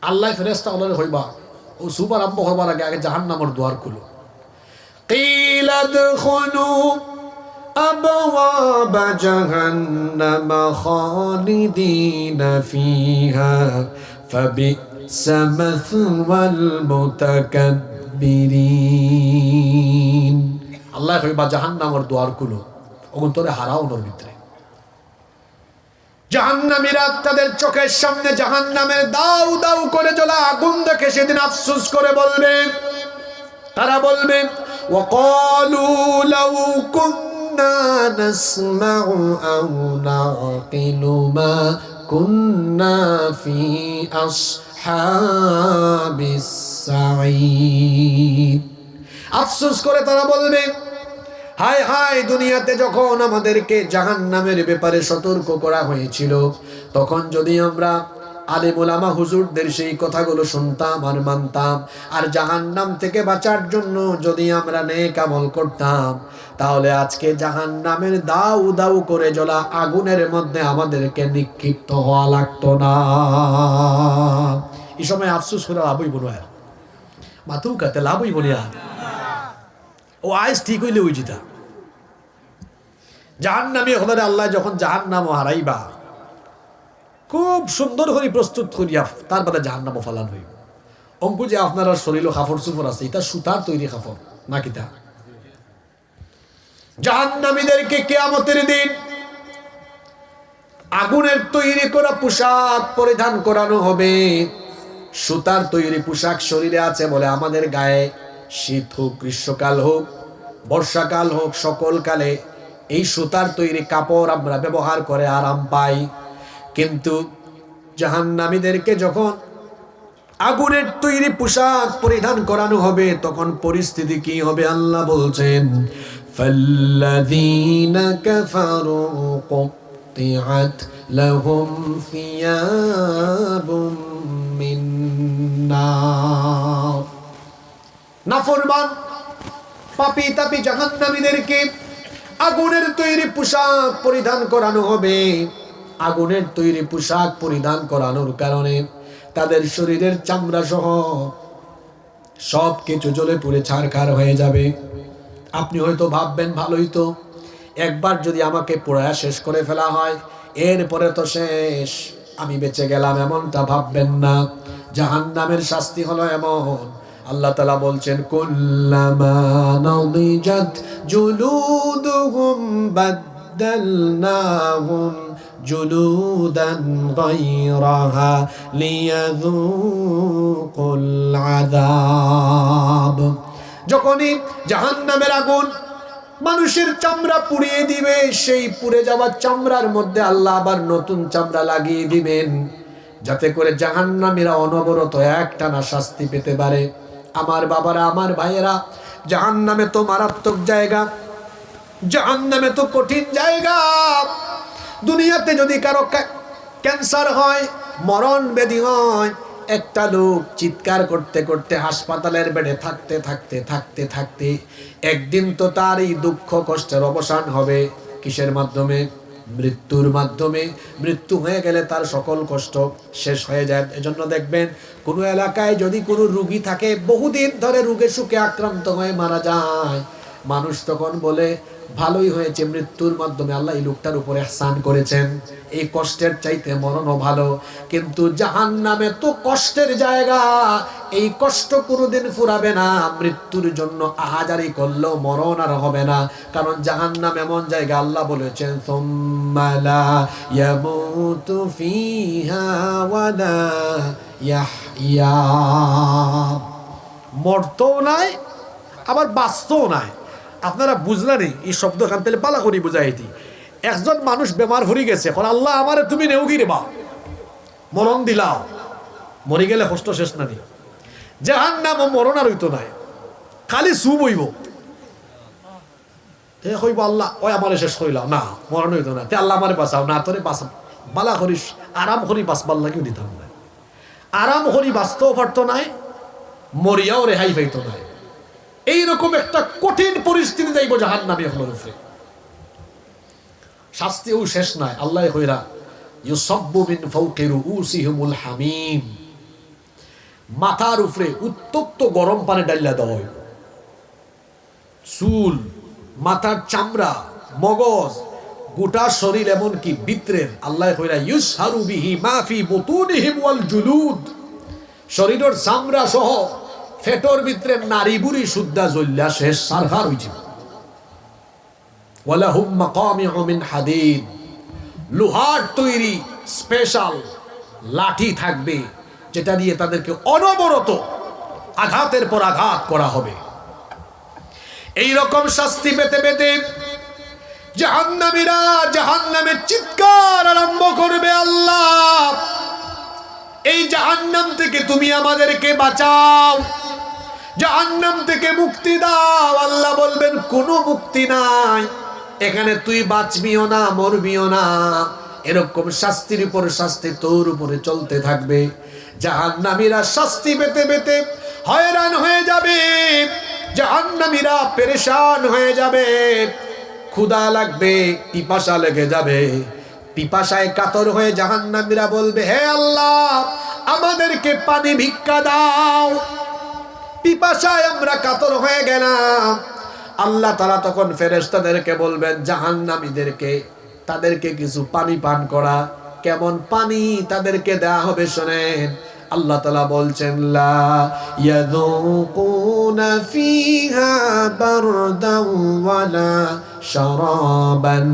আল্লাহ ফেরেশতা হলে কইবা ও সুব আরম্ভ হবার আগে আগে জাহান্নামের দুয়ার খুলো। কিলা দখুলু أبواب جهنم خالدين فيها فبئس مثوى المتكبرين। আল্লাহ কইবা জাহান্নামের দুয়ার খুলো, অন্তরে হারাওনোর ভিতরে। জাহান্নামীরা তাদের চোখের সামনে জাহান্নামের দাউ দাউ করে জ্বলা আগুন দেখে সেদিন আফসোস করে বলবে, তারা বলবে ওয়াকালু লাউ কুন্না নাসমাউ আও নাকিলু মা কুন্না ফি আসহাবিস সাঈদ। আফসোস করে তারা বলবে, হায় হায়, দুনিয়াতে যখন আমাদেরকে জাহান্নামের ব্যাপারে সতর্ক করা হয়েছিল তখন যদি আমরা আলেম ওলামা হুজুরদের সেই কথাগুলো শুনতাম আর মানতাম, আর জাহান্নাম থেকে বাঁচার জন্য যদি আমরা নেক আমল করতাম, তাহলে আজকে জাহান্নামের দাউ দাউ করে জ্বলা আগুনের মধ্যে আমাদেরকে নিক্ষিপ্ত হওয়া লাগতো না। এই সময় আফসোস করে লাভই বলো, আর মাথু কাতে লাভই বলিয়া ও আইস ঠিক হইলে ওই জিতা জাহান্নামী হলে আল্লাহ যখন জাহান্নাম হারাইবা খুব সুন্দর করে প্রস্তুত করিয়া তারপরে জাহান্নাম ফালান হইব। অঙ্কু যে আপনার শরীর কাপড় চুপড় আছে এটা সুতার তৈরি কাপড় নাকি তা? জাহান্নামীদেরকে কিয়ামতের দিন আগুনের তৈরি করা পোশাক পরিধান করানো হবে। সুতার তৈরি পোশাক শরীরে আছে বলে আমাদের গায়ে শীত হোক, গ্রীষ্মকাল হোক, বর্ষাকাল হোক, সকল কালে এই সুতার তৈরি কাপড় আমরা ব্যবহার করে আরাম পাই। কিন্তু জাহান্নামীদেরকে যখন আগুনের তৈরি পোশাক পরিধান করানো হবে তখন পরিস্থিতি কি হবে আল্লাহ বলছেন, ফাল্লাযীনা কাফারু কুত্তিআত লাহুম সিয়াবুম মিন নার। নাফরমান পাপী তাপী জাহান্নামীদেরকে আগুনের তৈরি পোশাক পরিধান করানো হবে। আগুনের তৈরি পোশাক পরিধান করানোর কারণে তাদের শরীরের চামড়া সহ সব কিছু জ্বলে পুড়ে ছারখার হয়ে যাবে। আপনি হয়তো ভাববেন ভালোই তো, একবার যদি আমাকে পোড়ায়া শেষ করে ফেলা হয় এরপরে তো শেষ, আমি বেঁচে গেলাম, এমনটা ভাববেন না। জাহান্নামের শাস্তি হলো এমন, আল্লাহ তাআলা বলছেন, কুল্লামা নাদিজাত জুলুদুহুম বাদদালনাহুম জুলুদান গায়রাহা লিয়াযুকুল আযাব। যখনই জাহান্নামের আগুন মানুষের চামড়া পুড়িয়ে দিবে, সেই পুড়ে যাওয়া চামড়ার মধ্যে আল্লাহ আবার নতুন চামড়া লাগিয়ে দিবেন, যাতে করে জাহান্নামীরা অনবরত একটানা শাস্তি পেতে পারে। আমার বাবারা, আমার ভাইয়েরা, জাহান্নামে তো মারাত্মক জায়গা, জাহান্নামে তো কঠিন জায়গা। দুনিয়াতে যদি কারো ক্যান্সার হয়, মরণ ব্যাধি হয়, একটা লোক চিৎকার করতে করতে হাসপাতালের বেডে থাকতে থাকতে থাকতে থাকতে একদিন তো তার এই দুঃখ কষ্টের অবসান হবে। কিসের মাধ্যমে? মৃত্যুর মাধ্যমে। মৃত্যু হয়ে গেলে তার সকল কষ্ট শেষ হয়ে যায়। এজন্য দেখবেন কোনো এলাকায় যদি কোনো রোগী থাকে, বহুদিন ধরে রোগে সুখে আক্রান্ত হয়ে মারা যায়, মানুষ তখন বলে ভালোই হয়েছে, মৃত্যুর মাধ্যমে আল্লাহ এই লোকটার উপরে ইহসান করেছেন, এই কষ্টের চাইতে মরণও ভালো। কিন্তু জাহান্নামে তো কষ্টের জায়গা, এই কষ্ট কোনোদিন ফুরাবে না। মৃত্যুর জন্য আহাজারি করলেও মরণ আর হবে না, কারণ জাহান্নাম এমন জায়গা, আল্লাহ বলেছেন, সুম্মা লা ইয়ামুতু ফিহা ওয়া লা ইয়াহইয়া। মরতেও নাই আবার বাঁচতেও নাই। আপনারা বুঝলেন এই শব্দ খান তাহলে পালা করি বুঝাইতি। একজন মানুষ বেমার হয়ে গেছে, এখন আল্লাহ আমারে তুমি নেও কি রে বা, মরণ দিলাও, মরে গেলে কষ্ট শেষ না নি। জাহান্নাম মরণ আর হইতো নাই, খালি সুব হইব। এ কইব আল্লাহ ওই আমারে শেষ কইলাম না, মরণ হইতো না, তে আল্লাহ আমারে বাঁচাও না, তোরে বাঁচাও, বালা করিস, আরাম করি বাঁচবার লাগিও দিতাম না। আরাম করি বাঁচতেও পারতো নাই, মরিয়াও রেহাই পাইতো নাই। এইরকম একটা কঠিন পরিস্থিতি যাইব জাহান্নামী হলোর উপরে। শাস্তিও শেষ নাই। আল্লাহ কইরা ইউসাব্বু মিন ফাওকি রুউসিহিমুল হামিম, মাথার উপরে উত্তপ্ত গরম পানি ডাইলা দেওয়া হইব। চুল, মাথার চামড়া, মগজ, গোটা শরীর, এমনকি ভিতরের, আল্লাহ কইরা ইউসহারু বিহি মা ফি বুতুনিহিম ওয়াল জুলুদ, শরীরের চামড়া সহ ফেটর ভিতরে নারী বুড়ি সুদ্ধা জ্বল্লা শেষ, সারখার হইছে। ওয়ালাহুম মাকামিউ মিন হাদিদ, লোহার তৈরি স্পেশাল লাঠি থাকবে, যেটা দিয়ে তাদেরকে অনবরত আঘাতের পর আঘাত করা হবে। এই রকম শাস্তি পেতে পেতে জাহান্নামীরা জাহান্নামে চিৎকার আরম্ভ করবে, আল্লাহ এই জাহান্নাম থেকে তুমি আমাদেরকে বাঁচাও, জাহান্নাম থেকে মুক্তি দাও। আল্লাহ বলবেন কোনো মুক্তি নাই, এখানে তুই বাঁচবিও না, মরবিও না। এরকম শাস্তির উপর শাস্তি তোর উপরে চলতে থাকবে। জাহান্নামীরা শাস্তি পেতে পেতে হয়রান হয়ে যাবে, জাহান্নামীরা পেরেশান হয়ে যাবে, ক্ষুধা লাগবে, পিপাসা লেগে যাবে। পিপাসায় কাতর হয়ে জাহান্নামীরা বলবে, হে আল্লাহ আমাদেরকে পানি ভিক্ষা দাও, পিপাসায় আমরা কাতর হয়ে গেলাম। আল্লাহ তাআলা তখন ফেরেশতাদেরকে বলবেন জাহান্নামীদেরকে তাদেরকে কিছু পানি পান করা। কেমন পানি তাদেরকে দেয়া হবে শোনেন। আল্লাহ তাআলা বলছেন লা ইয়াযুকুনা ফিহা বারদান ওয়ালা শারাবান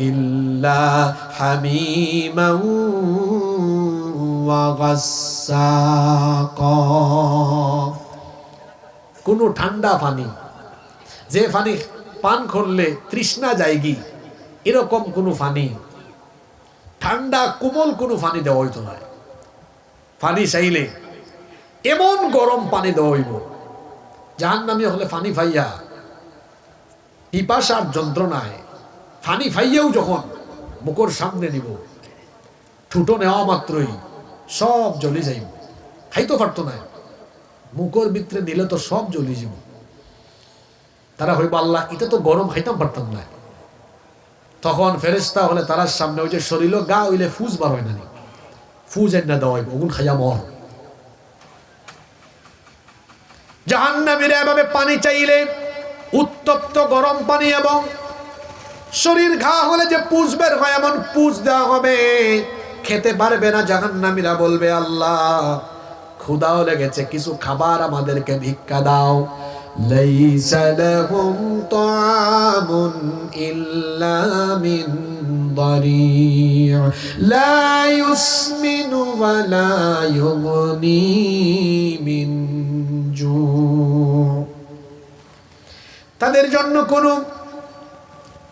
ইল্লা হামিমান ওয়া গাসসাকা। কোন ঠান্ডা পানি, যে পানি পান করলে তৃষ্ণা যায়গি, এরকম কোন পানি, ঠান্ডা কোমল কোন পানি দেওয়া হইতো না। পানি চাইলে এমন গরম পানি দেওয়া হইব, জাহান্নামী হলে পানি ফাইয়া পিপাসার যন্ত্রণায় পানি ফাইয়াও যখন মুখের সামনে নিব, ঠুটো নেওয়া মাত্রই সব জ্বলে যাইব, খাইতে পারতো না, মুখের ভিতরে নিলে তো সব জ্বলে যাব। তারা হইব আল্লাহ এটা তো গরম খাইতাম পারতাম না। তখন ফেরেশতা হলে তারার সামনে ওই যে শরীর গা হইলে ফুজ বার হয় না, ফুজ এনে দেওয়া হইব, ওগুন খাইয়া মর। জাহান্নামীরা এভাবে পানি চাইলে উত্তপ্ত গরম পানি এবং শরীর ঘা হলে যে পুজ বের হয় এমন পুজ দেওয়া হবে, খেতে পারবে না। জাহান্নামীরা বলবে আল্লাহ ক্ষুধাও লেগেছে, কিছু খাবার আমাদেরকে ভিক্ষা দাও। লাইসা লাহুম তাআমুন ইল্লা মিন দারি' লা ইউসমিনু ওয়া লা ইউগনি মিন জু'। তাদের জন্য কোনো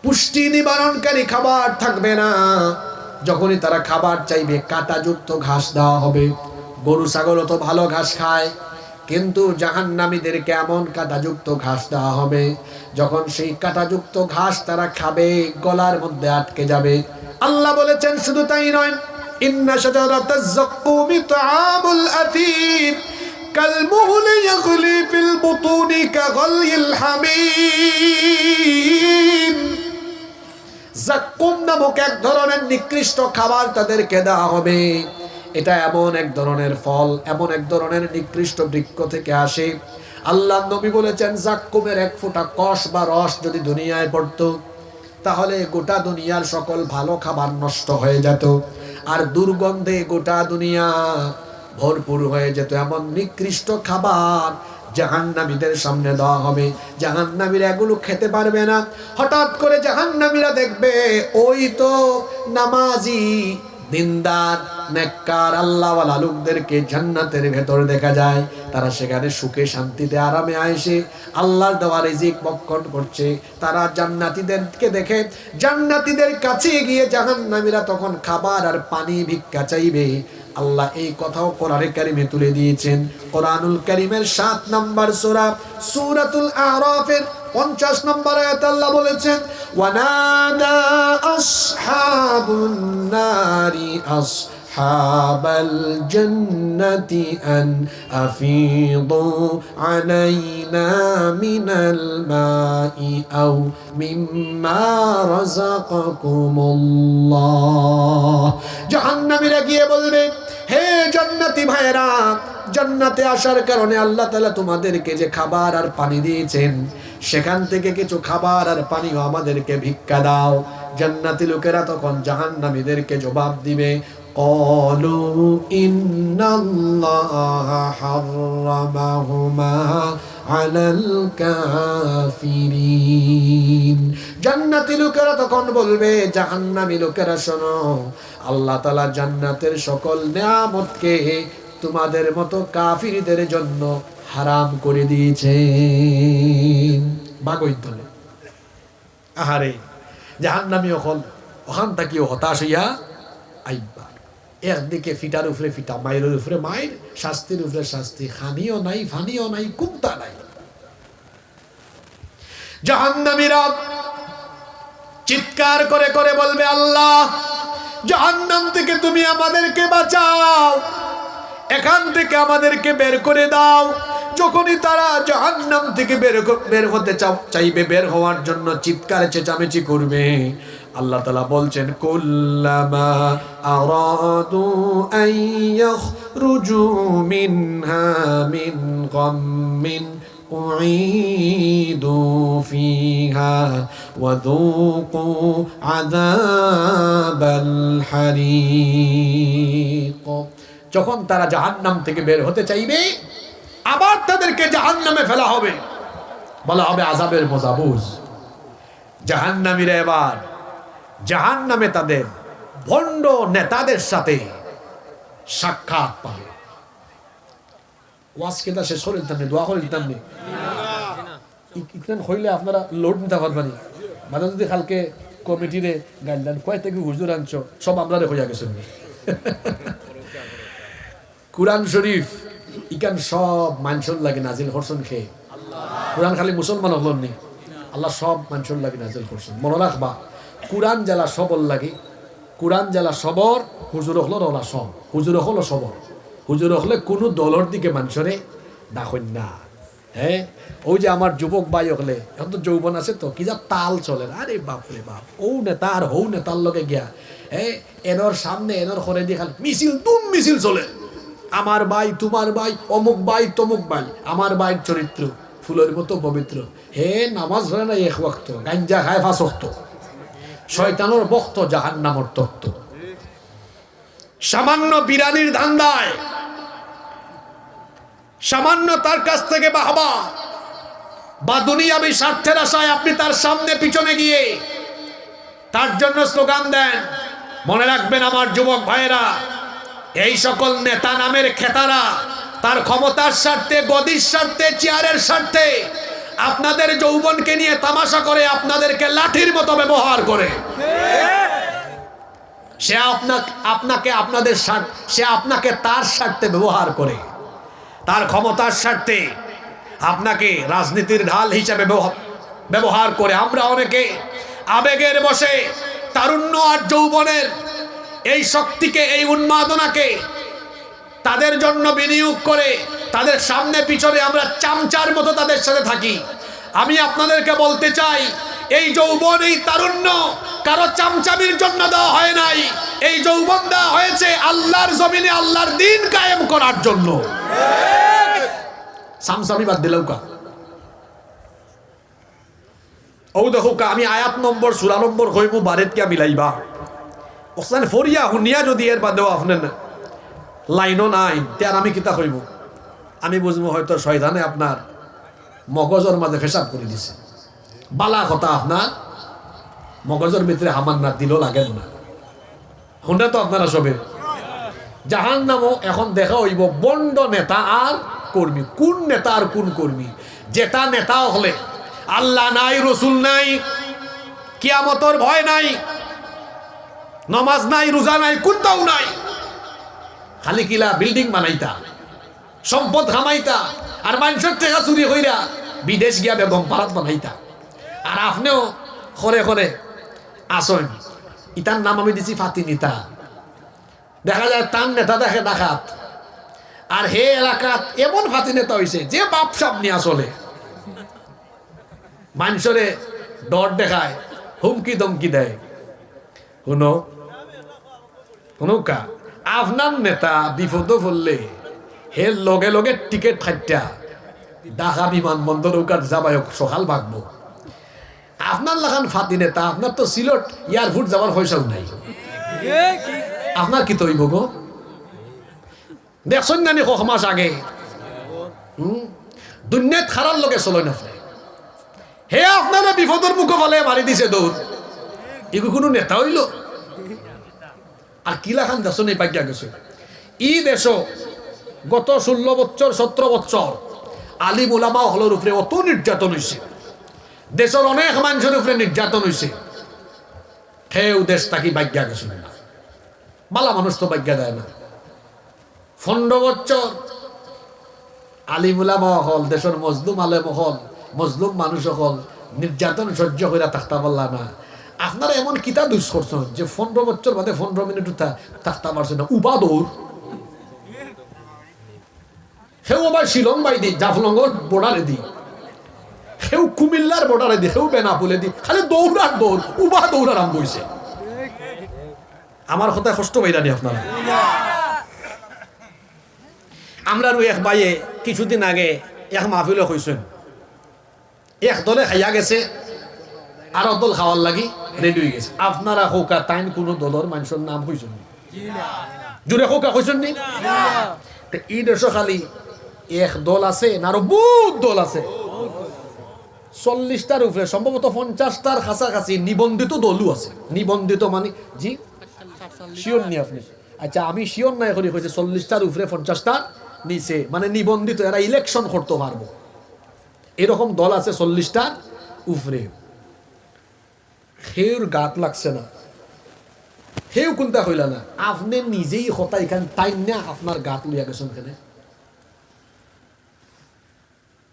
পুষ্টি নিবারণকারী খাবার থাকবে না। যখনই তারা খাবার চাইবে কাঁটাযুক্ত ঘাস দেওয়া হবে। গরু ছাগল তো ভালো ঘাস খায়, কিন্তু জাহান্নামীদেরকে এমন কাঁটাযুক্ত ঘাস দেওয়া হবে, যখন সেই কাঁটাযুক্ত ঘাস তারা খাবে গলার মধ্যে আটকে যাবে। আল্লাহ বলেছেন শুধু তাই নয়, ইন্না শাজারাতাজ যাক্কুমি তাআমুল আথীম কালমুহলি ইয়াগলি ফিল বুতুনি কাগালিল হামিম। যাক্কুম নামক এক ধরনের নিকৃষ্ট খাবার তাদেরকে দেওয়া হবে। এটা এমন এক ধরনের ফল, এমন এক ধরনের নিকৃষ্ট বৃক্ষ থেকে আসে। আল্লাহ নবী বলেছেন যাক্কুমের এক ফোঁটা কষ বা রস যদি দুনিয়ায় পড়তো, তাহলে গোটা দুনিয়ার সকল ভালো খাবার নষ্ট হয়ে যেত, আর দুর্গন্ধে গোটা দুনিয়া ভরপুর হয়ে যেত। এমন নিকৃষ্ট খাবার জাহান্নামীদের সামনে দেওয়া হবে। জাহান্নামীরা এগুলো খেতে পারবে না। হঠাৎ করে জাহান্নামীরা দেখবে ওই তো নামাজি দিনদার নেককার আল্লাহওয়ালা লোকদেরকে জান্নাতের ভেতর দেখা যায়। তারা সেখানে সুখে শান্তিতে আরামে আয়েশে আল্লাহর দেওয়া রিজিক ভক্ষণ করছে। তারা জান্নাতীদেরকে দেখে জান্নাতীদের কাছে গিয়ে জাহান্নামীরা তখন খাবার আর পানি ভিক্ষা চাইবে। আল্লাহ এই কথাও কোরআনে কারিমে তুলে দিয়েছেন। কোরআনুল কারিমের ৭ নম্বর সূরা সূরাতুল আরাফের ৫০ নম্বর আয়াত আল্লাহ বলেছেন ওয়ানাদা আসহাবুন নারি আসহাবাল জান্নাতি আন আফিদু আলাইনা মিনাল মাই আও মিম্মা রাযাকাকুমুল্লাহ। জাহান্নামীরা গিয়ে বলবে হে জান্নাতি ভাইরা, জান্নাতে আসার কারণে আল্লাহ তাআলা তোমাদেরকে যে খাবার আর পানি দিয়েছেন, সেখান থেকে কিছু খাবার আর পানিও আমাদেরকে ভিক্ষা দাও। জান্নাতি লোকেরা তখন জাহান্নামীদেরকে জবাব দিবে ক্বালু ইন্নাল্লাহা হাররামাহুমা আলাল কাফিরিন। জান্নাতি লোকেরা তখন বলবে জাহান্নামী লোকেরা শোনো, আল্লাহ তাআলা জান্নাতের সকল নিয়ামতকে তোমাদের মতো কাফিরদের জন্য হারাম করে দিয়েছেন। ভাগইতলে আহারে জাহান্নামী ওখান থেকে হতাশ হইয়া আইবা। একদিকে ফিটার উপরে ফিটা, মায়ের উপরে মায়ের, শাস্তির উপরে শাস্তি, খানিও নাই ফানিও নাই কুমতা নাই। জাহান্নামীরা চিৎকার করে করে বলবে আল্লাহ জাহান্নাম থেকে তুমি আমাদেরকে বাঁচাও, এখান থেকে আমাদেরকে বের করে দাও। যখনই তারা জাহান্নাম থেকে বের হতে চাইবে, বের হওয়ার জন্য চিৎকার চেঁচামেচি করবে, আল্লাহ তাআলা বলছেন কুল্লামা আরাদু আন ইয়াখরুজু মিনহা মিন গাম্মিন أعيدوا فيها وذوقوا عذاب الحريق যখন তারা জাহান্নাম থেকে বের হতে চাইবে আবার তাদেরকে জাহান্নামে ফেলা হবে, বলা হবে আযাবের মজা বুঝ। জাহান্নামীরা এবার জাহান্নামে তাদের ভণ্ড নেতাদের সাথে সাক্ষাৎ পাবে। ওয়াজ কেদা শেষ করে দিতাম, দোয়া করে দিতাম নি ইকরান হইলে আপনারা লোড নিতে পারবেন। মানে যদি কালকে কমিটিরে গাইডলাইন কয় থেকে হুজুর আনছো সব আমরা হইয়া গেছেন। কুরআন শরীফ ইকান সব মানুষের লাগে নাজিল করছেন খেয়ে। কুরআন খালি মুসলমান হলেন নি, আল্লাহ সব মানুষের লাগে নাজিল করছেন। মনে রাখবা কুরআন জেলা সবর লাগে, কুরআন জেলা সবর, হুজুর হলো রলা সব, হুজুর হলো সবর। হুজুর হলে কোনো দলের দিকে মানুষরে ডাকেন না। হ্যাঁ, ওই যে আমার যুবক ভাই হলে এখন তো যৌবন আছে তো কি যা তাল চলে, আরে বাপ রে বাপ, ও নেতা আর হৌ নেতার লগে গিয়া হ্যাঁ এনর সামনে এনর করে দিয়ে খালি মিছিল তুম মিছিল চলে। আমার ভাই তোমার ভাই, অমুক ভাই তমুক ভাই, আমার ভাইয়ের চরিত্র ফুলের মতো পবিত্র। হে নামাজ ধরে না এক ওয়াক্ত, গাঞ্জা খায় 5 ওয়াক্ত, শয়তানের বক্ত, জাহান্নামের তত্ত্ব। সামান্য বিরানির ধান্দায়, সামান্য তার কাছ থেকে বাহবা বা দুনিয়াবি স্বার্থের আশায় আপনি তার সামনে পিছনে গিয়ে তার জন্য স্লোগান দেন। মনে রাখবেন আমার যুবক ভাইয়েরা, এই সকল নেতা নামের খেতারা তার ক্ষমতার স্বার্থে, গদির স্বার্থে, চেয়ারের স্বার্থে আপনাদের যৌবনকে নিয়ে তামাশা করে, আপনাদেরকে লাঠির মতো ব্যবহার করে। সে আপনাকে তার স্বার্থে ব্যবহার করে, তার ক্ষমতার স্বার্থে আপনাকে রাজনীতির ঢাল হিসেবে ব্যবহার করে। আমরা অনেকে আবেগের বশে তারুণ্য আর যৌবনের এই শক্তিকে, এই উন্মাদনাকে তাদের জন্য বিনিয়োগ করে তাদের সামনে পিছনে আমরা চামচার মতো তাদের সাথে থাকি। আমি আপনাদেরকে বলতে চাই, এই যৌবন, এই তারুণ্য কারো চামচামির জন্য দেওয়া হয় নাই। এই যৌবন দেওয়া হয়েছে আল্লাহর জমিনে আল্লাহর দ্বীন কায়েম করার জন্য। চামচামি বাদ দিলেও কা ও দেখো কা আমি আয়াত নম্বর সূরা নম্বর কইমু বারেত কিয়া মিলাইবা ওখান ফরিয়া হুনিয়া যদি এর বাদেও আপনার লাইনও নাই তার আমি কিতা কইব। আমি বুঝবো হয়তো শয়তানে আপনার মগজের মাঝে পেশাব করে দিছে। বালা কথা আপনার মগজের ভিতরে হামান না দিল লাগেন না। হুন্ডা তো আপনারা সবে জাহান্নামও এখন দেখা হইব বন্ড নেতা আর কর্মী, কোন নেতা আর কোন কর্মী। যেটা নেতা হলে আল্লাহ নাই, রসুল নাই, কিয়ামতের ভয় নাই, নমাজ নাই, রোজা নাই, কোনটাও নাই, খালি কিলা বিল্ডিং বানাইতা, সম্পদ খামাইতা, আর মানুষের টাকা চুরি কইরা বিদেশ গিয়া বেগম পাড়াত বানাইতা। আর আপনিও করে করে আসেন। ইতার নাম আমি দিছি ফাতি নেতা। দেখা যায় তার নেতা দেখে ডাকাত, আর হে এলাকাত এমন ফাতি নেতা হয়েছে যে বাপ সাপ নিয়ে চলে, মানুষরে ডর দেখায়, হুমকি দমকি দেয়। শুনো শুনুকা, আপনার নেতা বিপদ পড়লে হে লগে লগে টিকিট ফাইটা ঢাকা বিমানবন্দর ওকার যাবাই সকাল ভাগবো। আপনার লাগান ফাতি নেতা, আপনার তো সিলেট এয়ারপোর্ট যাওয়ার পয়সাও নাই। আপনার কি তৈব গো? দেখছেন না ক মাস আগে দুনিয়াত খারাপ লগে চলো না হে আপনারা বিপদের মুখে ফলে মারি দিছে দৌড়। এগুলো কোনো নেতা হইল? আর কিলা খান দেশ নেই পাইয়া গেছে। ই দেশ গত 16 বছর 17 বছর আলিম ওলামা হলের উপরে অত নির্যাতন হয়েছে, দেশের অনেক মানুষের উপরে নির্যাতন হয়েছে। কেউ দেশ তাকে ভাগ্যা গেছে না, বালা মানুষ তো ভাগ্যা দেয় না। 15 বছর আলিম ওলামা হল, দেশের মজলুম আলেম হল, মজলুম মানুষ হল নির্যাতন সহ্য করে থাকতে পারলা না। আপনারা এমন কিতা দুষ করছেন যে 15 বছর বাদে 15 মিনিট থাকতে পারছেন না। উবা দৌড় সেও আবার শিলং বাই দি, জাফলঙ্গর বর্ডারে দি, সেও কুমিল্লার বর্ডারে দি, সেও বেনাপুলে দি, খালি দৌড়ার দৌড়, উবা দৌড় আরম্ভ হয়েছে। আমার কথায় কষ্ট পাইরানি আপনারা। আমরা এক ভাইয়ে কিছুদিন আগে এক মাহফিলে হয়েছেন, এক দলে খাইয়া গেছে আর দল খাওয়ার লাগি রেডি হয়ে গেছে। আপনারা হোকা তাইন কোন দলের মানুষের নাম হইছেন জুড়ে হোকা হইছেন নি? এই দেশ খালি এক দল আছে না আরো বহুত দল আছে, 40টার উপরে, সম্ভবত 50টার কাছাকাছি নিবন্ধিত দলও আছে। নিবন্ধিত মানে জি শিওর নি আপনি? আচ্ছা আমি শিওর নাই করি হয়েছে 40টার উপরে 50টার নিচে, মানে নিবন্ধিত, এরা ইলেকশন করতে পারবো এরকম দল আছে 40টার উপরে। হেউর গাত লাগছে না, হেউ কোনটা হইলা না, আপনি নিজেই হতা এখান তাই না আপনার গাত লইয়া গেছেন এখানে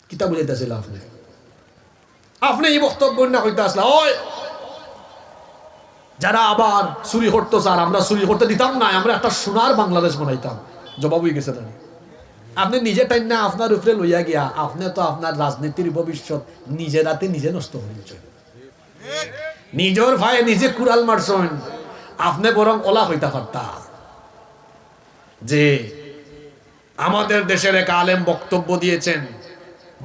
কিতা বুঝাইতেছিল আপনি? আপনি এই বক্তব্য না হইতে আসলা ওই যারা আবার চুরি করতো স্যার আমরা চুরি করতে দিতাম না, আমরা একটা সোনার বাংলাদেশ বানাইতাম, জবাব হয়ে গেছে তাই। আপনি নিজে টাইম না আপনার উপরে লইয়া গিয়া আপনি তো আপনার রাজনীতির ভবিষ্যৎ নিজের হাতে নিজে নষ্ট হয়েছে, নিজের ভাই নিজে কুড়াল মারছেন। আপনি বরং ওলা হইতা পারতা যে আমাদের দেশের এক আলেম বক্তব্য দিয়েছেন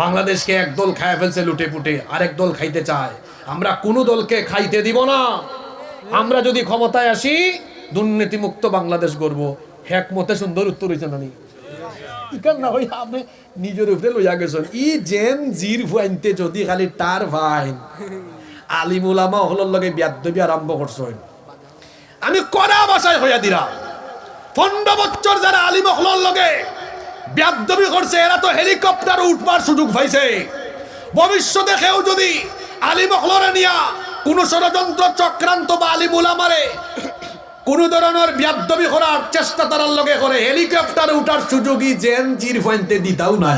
বাংলাদেশকে একদল খায় ফেলছে লুটে পুটে, আরেক দল খাইতে চায়, আমরা কোনো দলকে খাইতে দিব না, আমরা যদি ক্ষমতায় আসি দুর্নীতিমুক্ত বাংলাদেশ গড়ব। হেকমতে সুন্দর উত্তর হয়েছে না নি? না হই আপনি নিজের উপরে লইয়া গেছেন। ই জেন জির ভাইনতে যদি খালি তার ভাইন আলিম উলামা হলর লগে বিয়াদবি আরম্ভ করছেন, আমি কড়া ভাষায় হইয়া দিলাম 15 বছর যারা আলিম হলর লগে বিয়াদবি করছে এরা তো হেলিকপ্টার উঠবার সুযোগ পাইছে। ভবিষ্যতে কেউ যদি আলিম হলরে নিয়া কোন ষড়যন্ত্র চক্রান্ত বা আলিম উলামারে কোন ধরনের বিয়াদবি করার চেষ্টা তারার লগে করে, হেলিকপ্টারে উঠার সুযোগই জেন জির ফাইনতে দিতাও না।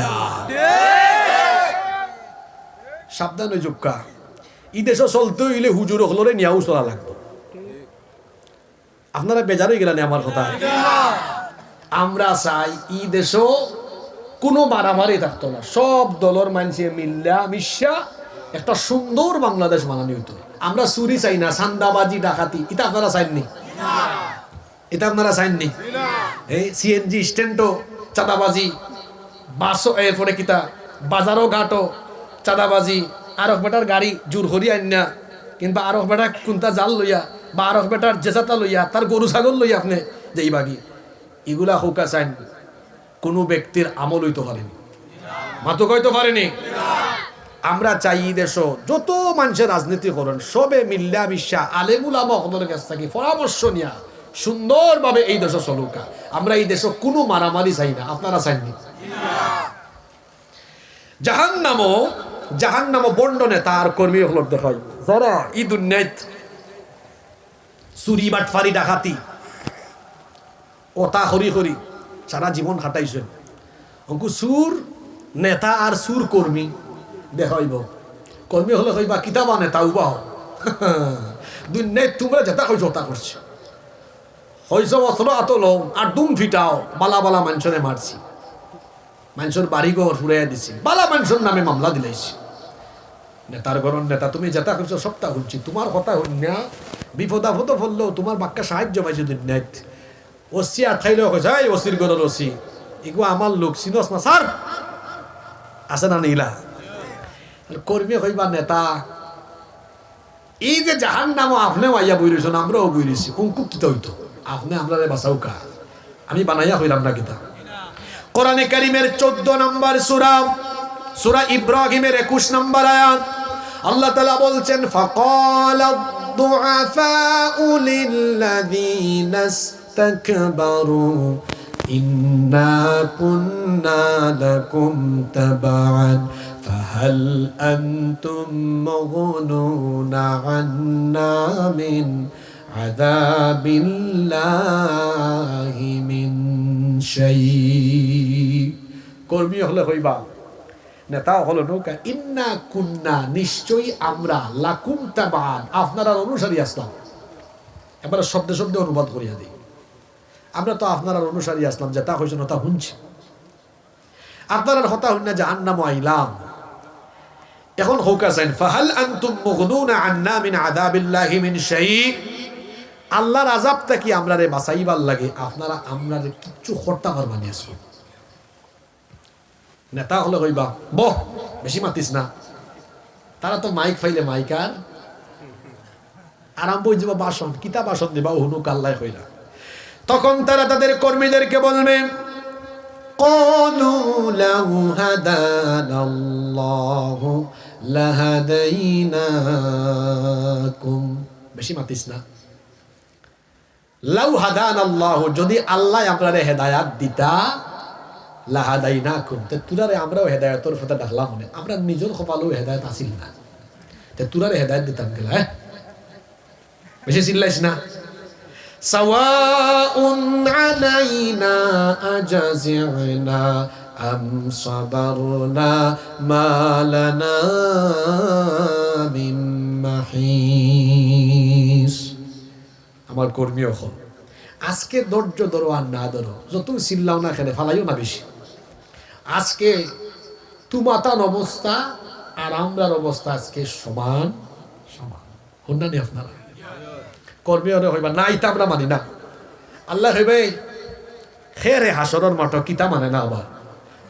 সাবধান হয়ে যোগ্যা ই দেশে চলতে হইলে হুজুর হলরে নিয়াও চলা লাগবে। আপনারা বেজার হয়ে গেলেন আমার কথা। আমরা চাই ই দেশও কোনো মারামারি থাকতো না, সব দলের মানুষে মিল্লা মিশা একটা সুন্দর বাংলাদেশ বানানো হইতো। আমরা চুরি চাই না, চান্দাবাজি ডাকাতি, এটা আপনারা চাইননি? এটা আপনারা চাইননি? এই সিএনজি স্ট্যান্ডও চাঁদাবাজি, বাসও এরপরে কিতা বাজারও ঘাটও চাঁদাবাজি, আরক বেটার গাড়ি জোর করি আইনা কিংবা আরক বেটা কোনটা জাল লইয়া বা আরক বেটার জেসাতা লইয়া তার গরু ছাগল লইয়া আপনি যেই বাগি, এগুলা হোকা চাইন কোনো ব্যক্তির আমল হইতে পারেনি, মাতো কইতে পারেনি। আমরা চাই দেশ যত মানুষের রাজনীতি করেন সবে মিল্লা মিশা আলেমুল আমলের কাছ থেকে পরামর্শ নিয়া সুন্দরভাবে এই দেশ চলুকা। আমরা এই দেশ কোনো মারামারি চাই না, আপনারা চাইনি? জাহান্নামও বন্ডনে তার কর্মী হল দেখাই যারা এই দুনিয়াত চুরি বাটফারি ডাকাতি ওটা হরি হরি সারা জীবন খাটাইছেন, অঙ্কু সুর নেতা আর সুর কর্মী দেখাইব। কর্মী হলে কইবা কিতাবা নেতা উবাহ দুনিয়াত তোমরা যেটা কইছ ওটা করছে, হইছ অস্ত্র আতল আর দুম ফিটাও, বালা বালা মানুষরে মারছি, মানুষের বাড়ি ঘর ফুরাইয়া দিছি, বালা মানুষের নামে মামলা দিলাইছি। নেতার ঘরের নেতা তুমি যেটা করছো সবটা শুনছি, তোমার কথা শুন না বিপদ আপদ পড়লেও তোমার বাক্যা সাহায্য পাইছে দুনিয়াত। ওসি আঠাইলেও কইছে এই ওসির ঘরের ওসি এগুলো আমার লোক চিনস না স্যার আছে না নিলা। কর্মী হইবা নেতা, এই যে জাহান্নামও আপনিও আইয়া বই রয়েছেন আমরাও বই রয়েছি, অঙ্কু কিতা হইতো আপনি আমরা বাঁচাও কা, আমি বানাইয়া হইলাম না কিতা। কোরআনে কারীমের 14 নম্বর সূরা, সূরা ইব্রাহিমের 21 নম্বর আয়াত আল্লাহ তাআলা বলছেন ফাকালা দুআফাউ লিল্লাযীনা ইসতাকবারু ইন্না কুন্না লাকুম তাবাআন ফাহাল আনতুম মুগনুনা আন্না মিন আযাবিল্লাহি মিন শাই। কর্মী হলে হইবা নেতা হলো নৌকা ইন্না কুন্না নিশ্চয়ই আমরা লাকুম তাবাআন আপনারা অনুসারী আসলাম। এবার শব্দে শব্দে অনুবাদ করিয়া দিই, আমরা তো আপনারা অনুসারী আসলাম, যেটা হয়েছে তা শুনছি, আপনারা হতা হইন না জাহান্নাম আইলাম। এখন হোক আছেন ফাহাল আনতুম মুগনুনা আন্না মিন আযাবিল্লাহি মিন শাই, আল্লাহর আযাবটা কি আমরারে বাঁচাইবার লাগে আপনারা আমরারে কিচ্ছু করতে পারবানি আসো। নেতা হলে কইবা বহ বেশি মাতিস না, তারা তো মাইক ফাইলে মাইক আর আরম্ভ হয়ে যাবো বাসন কিতা বাসন দিবা হুনুক আল্লাহ হইরা। তখন তারা তাদের কর্মীদেরকে বলবে قالوا لو هدانا الله لهديناكم বেশি মাতিস না। লাউ হাদানা আল্লাহ, যদি আল্লাহ আপনারে হেদায়াত দিতা লাহাদাইনাকুম, তে তুরারে আমরাও হেদায়াতের পথে ডাকলাম মনে, আমরা নিজের কপালেও হেদায়াত আসিল না, তে তুরারে হেদায়াত দিতাম গেলা। হ্যাঁ বেশি চিল্লাইস না। সাওয়াউন আলাইনা আজাজিনা আম সাবারনা মা লানা মিন মাহিস। আমার কর্মী হল আজকে ধৈর্য ধরো আর না ধরো, যত চিল্লাও না খেলে ফালাইও না বেশি। আজকে তুমাতান অবস্থা আর আমরার অবস্থা আজকে সমান সমান। হন্যানি আপনারা কর্মী হলে হইবা না, ইতা আমরা মানি না। আল্লাহ হইবে খেরে হাসরের মাঠ কিতা মানে না। আবার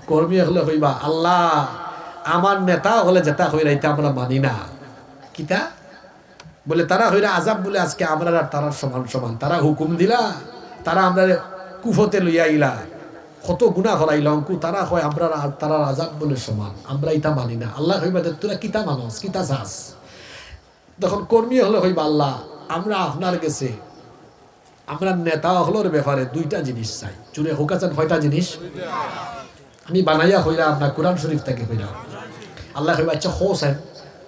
কর্মী হলে হইবা আল্লাহ আমার নেতা হলে যেটা হইরা ইতা আমরা মানি না। কিতা বলে তারা হইরা আজাব বলে আজকে আমরা আর তারা সমান সমান। তারা হুকুম দিলা, তারা আমরা কুফতে লইয়া আইলা, কত গুনাহ করাইলা অঙ্কু, তারা হয় আমরা আর তারা আজাব বলে সমান, আমরা ইতা মানি না। আল্লাহ হইবা তোরা কিতা মানস কিতা চাস। তখন কর্মী হলে হইবা আল্লাহ আমরা আপনার কাছে আমরা নেতা হলোর ব্যাপারে দুইটা জিনিস চাই। চুরে হোক আছেন কয়টা জিনিস আমি বানাইয়া হইরা আপনার কোরআন শরীফ থেকে হইরা। আল্লাহ হইবা আচ্ছা হোসেন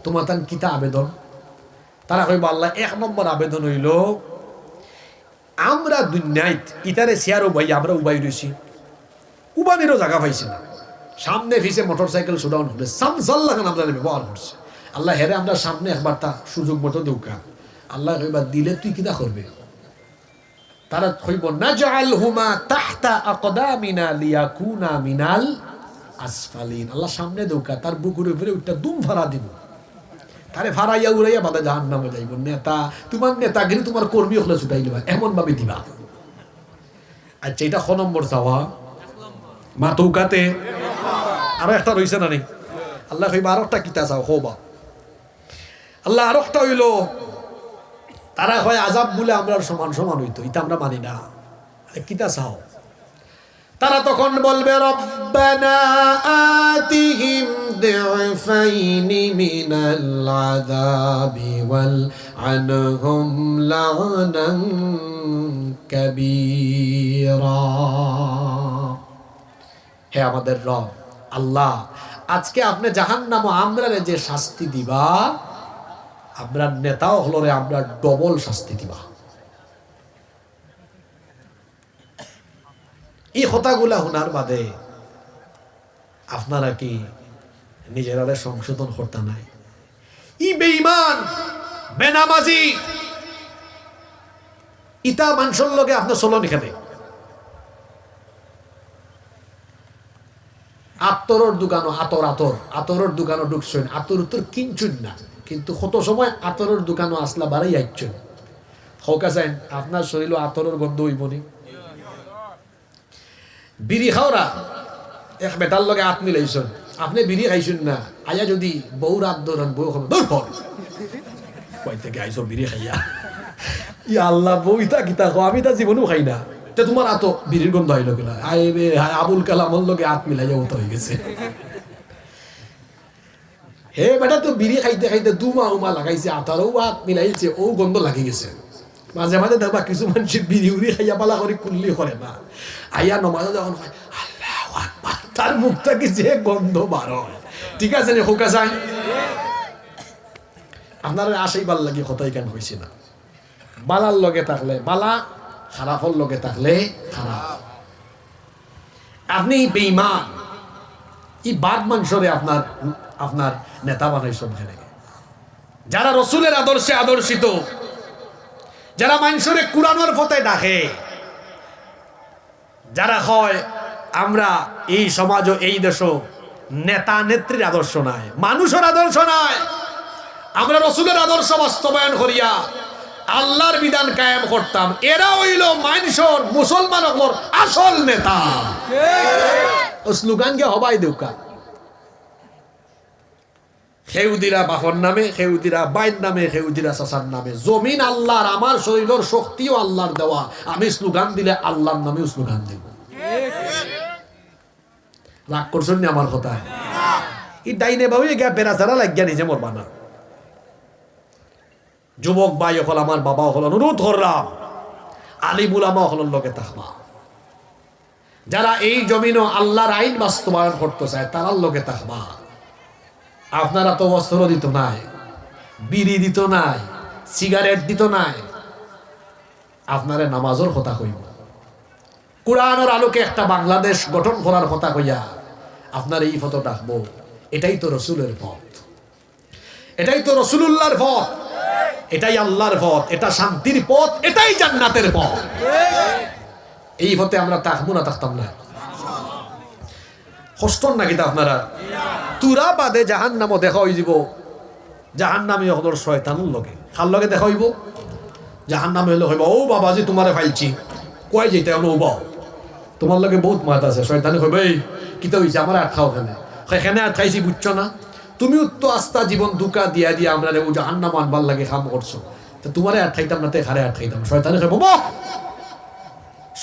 তোমার তান কিতা আবেদন। তারা কইবা আল্লাহ এক নম্বর আবেদন হইল আমরা দুনিয়াত ইতারে শেয়ারও ভাই আমরা উবাই রয়েছি, উবানিরও জায়গা পাইছি না, সামনে ফিসে মোটর সাইকেল শোডাউন হলে সামসাল্লাখান আমরা ব্যবহার করছে। আল্লাহ হেরে আমরা সামনে একবার তা সুযোগ মতো দৌকা। আল্লাহ কইবা দিলে তুই কিতা করবে। তারা কইব নাজআলহুমা তাহতা আকদামিনা লিয়াকুনা মিনাল আসফালিন। আল্লাহ সামনে দৌকা, তার বুকুর উপরে উঠটা দুম ফাড়া দিব, তারে ফারাইয়া উড়াইয়া বাদা জাহান্নামে যাইব। নেতা তোমার নেতাগিরি তোমার কর্মী হলে ছুটাই দিবা, এমন ভাবে দিবা। আচ্ছা এটা ক নম্বর চাওয়া মা তৌকাতে। আরো একটা রইছে না নেই। আল্লাহ কইবা আরো একটা কিতা চাও হবা। আল্লাহ আরো একটা হইল তারা হয় আজাব বলে আমরা সমান সমান হইতো, এটা আমরা মানি না। কিতা চাও। তারা তখন বলবে রব্বানা আতিহিম দিফাইনি মিনাল আযাবি ওয়াল আনহুম লা'নান কাবীরা। হে আমাদের রব আল্লাহ, আজকে আপনি জাহান্নামে আমরারে যে শাস্তি দিবা, আমরা নেতাও হলরে আমরা ডবল শাস্তি দিবা। এই কথাগুলা শোনার বাদে আপনারা কি নিজেরা সংশোধন করতে নাই? ই বেঈমান বেনামাজি ইতা মানুষের লগে আপনার চলন এখানে। আতরের দোকানও আতরের দোকানও ঢুকছেন, আতর উত্তর কিনছুন না, কিন্তু কত সময় আতরের দোকানও আসলা বাড়াই আইছেন। হকা চাইন আপনার শরীর আতরের গন্ধ হইবনি। বিড়ি খাওরা এক বেটার লগে হাত মিলাইছেন, আপনি বিড়ি খাইছেন না, আয়া যদি বউ রাত ধরেন বউ কই থেকে আইসো বিড়ি খাইয়া। ই আল্লাহ বউ ইতা কিতা খো, আমি তা জীবনেও খাই না, তে তোমার আতো বিড়ির গন্ধ হইল কিনা? আইবে আবুল কালামর লগে হাত মিলাইয়া উত হয়ে গেছে। হে বেটা তো বিড়ি খাইতে খাইতে দুমা উমা লাগাইছে, আতারও হাত মিলাইছে, ও গন্ধ লাগি গেছে। মাঝে মাঝে দেখবা কিছু মানুষ বিড়ি উড়ি খাইয়া পালা করে কুল্লি করে না, আইয়া নমাজে যখন হয় আল্লাহু আকবার, তার মুখ থেকে যে গন্ধ বার হয়। ঠিক আছে রে হোকা চাই আপনারা আশাইবার লাগে কথাই কেন হয়েছে না। বালার লগে থাকলে বালা, খারাপর লগে থাকলে খারাপ। আপনি বেঈমান ই বাদ মানুষরে আপনার আপনার নেতা বানাইছেন। যারা রসুলের আদর্শে আদর্শিত, যারা মানুষরে কুরআনের পথে ডাকে, যারা হয় আমরা এই সমাজ ও এই দেশ নেতা নেত্রীর আদর্শ নাই, মানুষের আদর্শ নাই, আমরা রসুলের আদর্শ বাস্তবায়ন করিয়া আল্লাহর বিধান কায়েম করতাম, এরা হইল মানুষের মুসলমান আসল নেতা। ও স্লোগান কে হবাই দেউকা খেউদিরা বাপর নামে, খেউদিরা বাইর নামে, খেউদিরা চাচার নামে। জমিন আল্লাহর, আমার শরীরের শক্তিও আল্লাহর দেওয়া। আমি স্লোগান দিলে আল্লাহর নামেও স্লোগান দিব। রাগ করছেন না আমার কথা? এই ডাইনে বাবু গিয়া বেড়াচারা লাগিয়া নিজে মরবা না। যুবক ভাই হল, আমার বাবা হল, অনুরোধ করলাম আলিম উলামা হল লোকে থাকবা। যারা এই জমিনও আল্লাহর আইন বাস্তবায়ন করতে চায় তারার লোকে থাকবা। আপনারা তো বস্ত্র দিত নাই, বিড়ি দিত নাই, সিগারেট দিত নাই, আপনারে নামাজের কথা কইব, কোরআনের আলোকে একটা বাংলাদেশ গঠন করার কথা কইয়া আপনার এই পথ ডাকবো। এটাই তো রসুলের পথ, এটাই তো রসুলুল্লাহর পথ, এটাই আল্লাহর পথ, এটা শান্তির পথ, এটাই জান্নাতের পথ। এই পথে আমরা থাকবো না, থাকতাম না। কষ্ট নাকি তা আপনারা? তুরা বাদে জাহান নামও দেখা হয়ে যাব। জাহান নামে হলোর শয়তানুর লগে, খার লগে দেখা হইব। জাহান নামে হলে হইব, ও বাবাজি তোমারে ফাইলছি, কয় যেতে ও বাও, তোমার লগে বহুত মাত আছে। শয়তানি হইব, এই কিতা হয়েছে, আমার আটকাও ওখানে, সেখানে আটকাইছি, বুঝছো না? তুমিও তো আস্তা জীবন দুকা দিয়া দিয়া আমরা ও জাহান নাম আনবার লাগে কাম করছো, তো তোমারে আটকাইতাম না, তে খারে আটকাইতাম। শয়তানি হইব,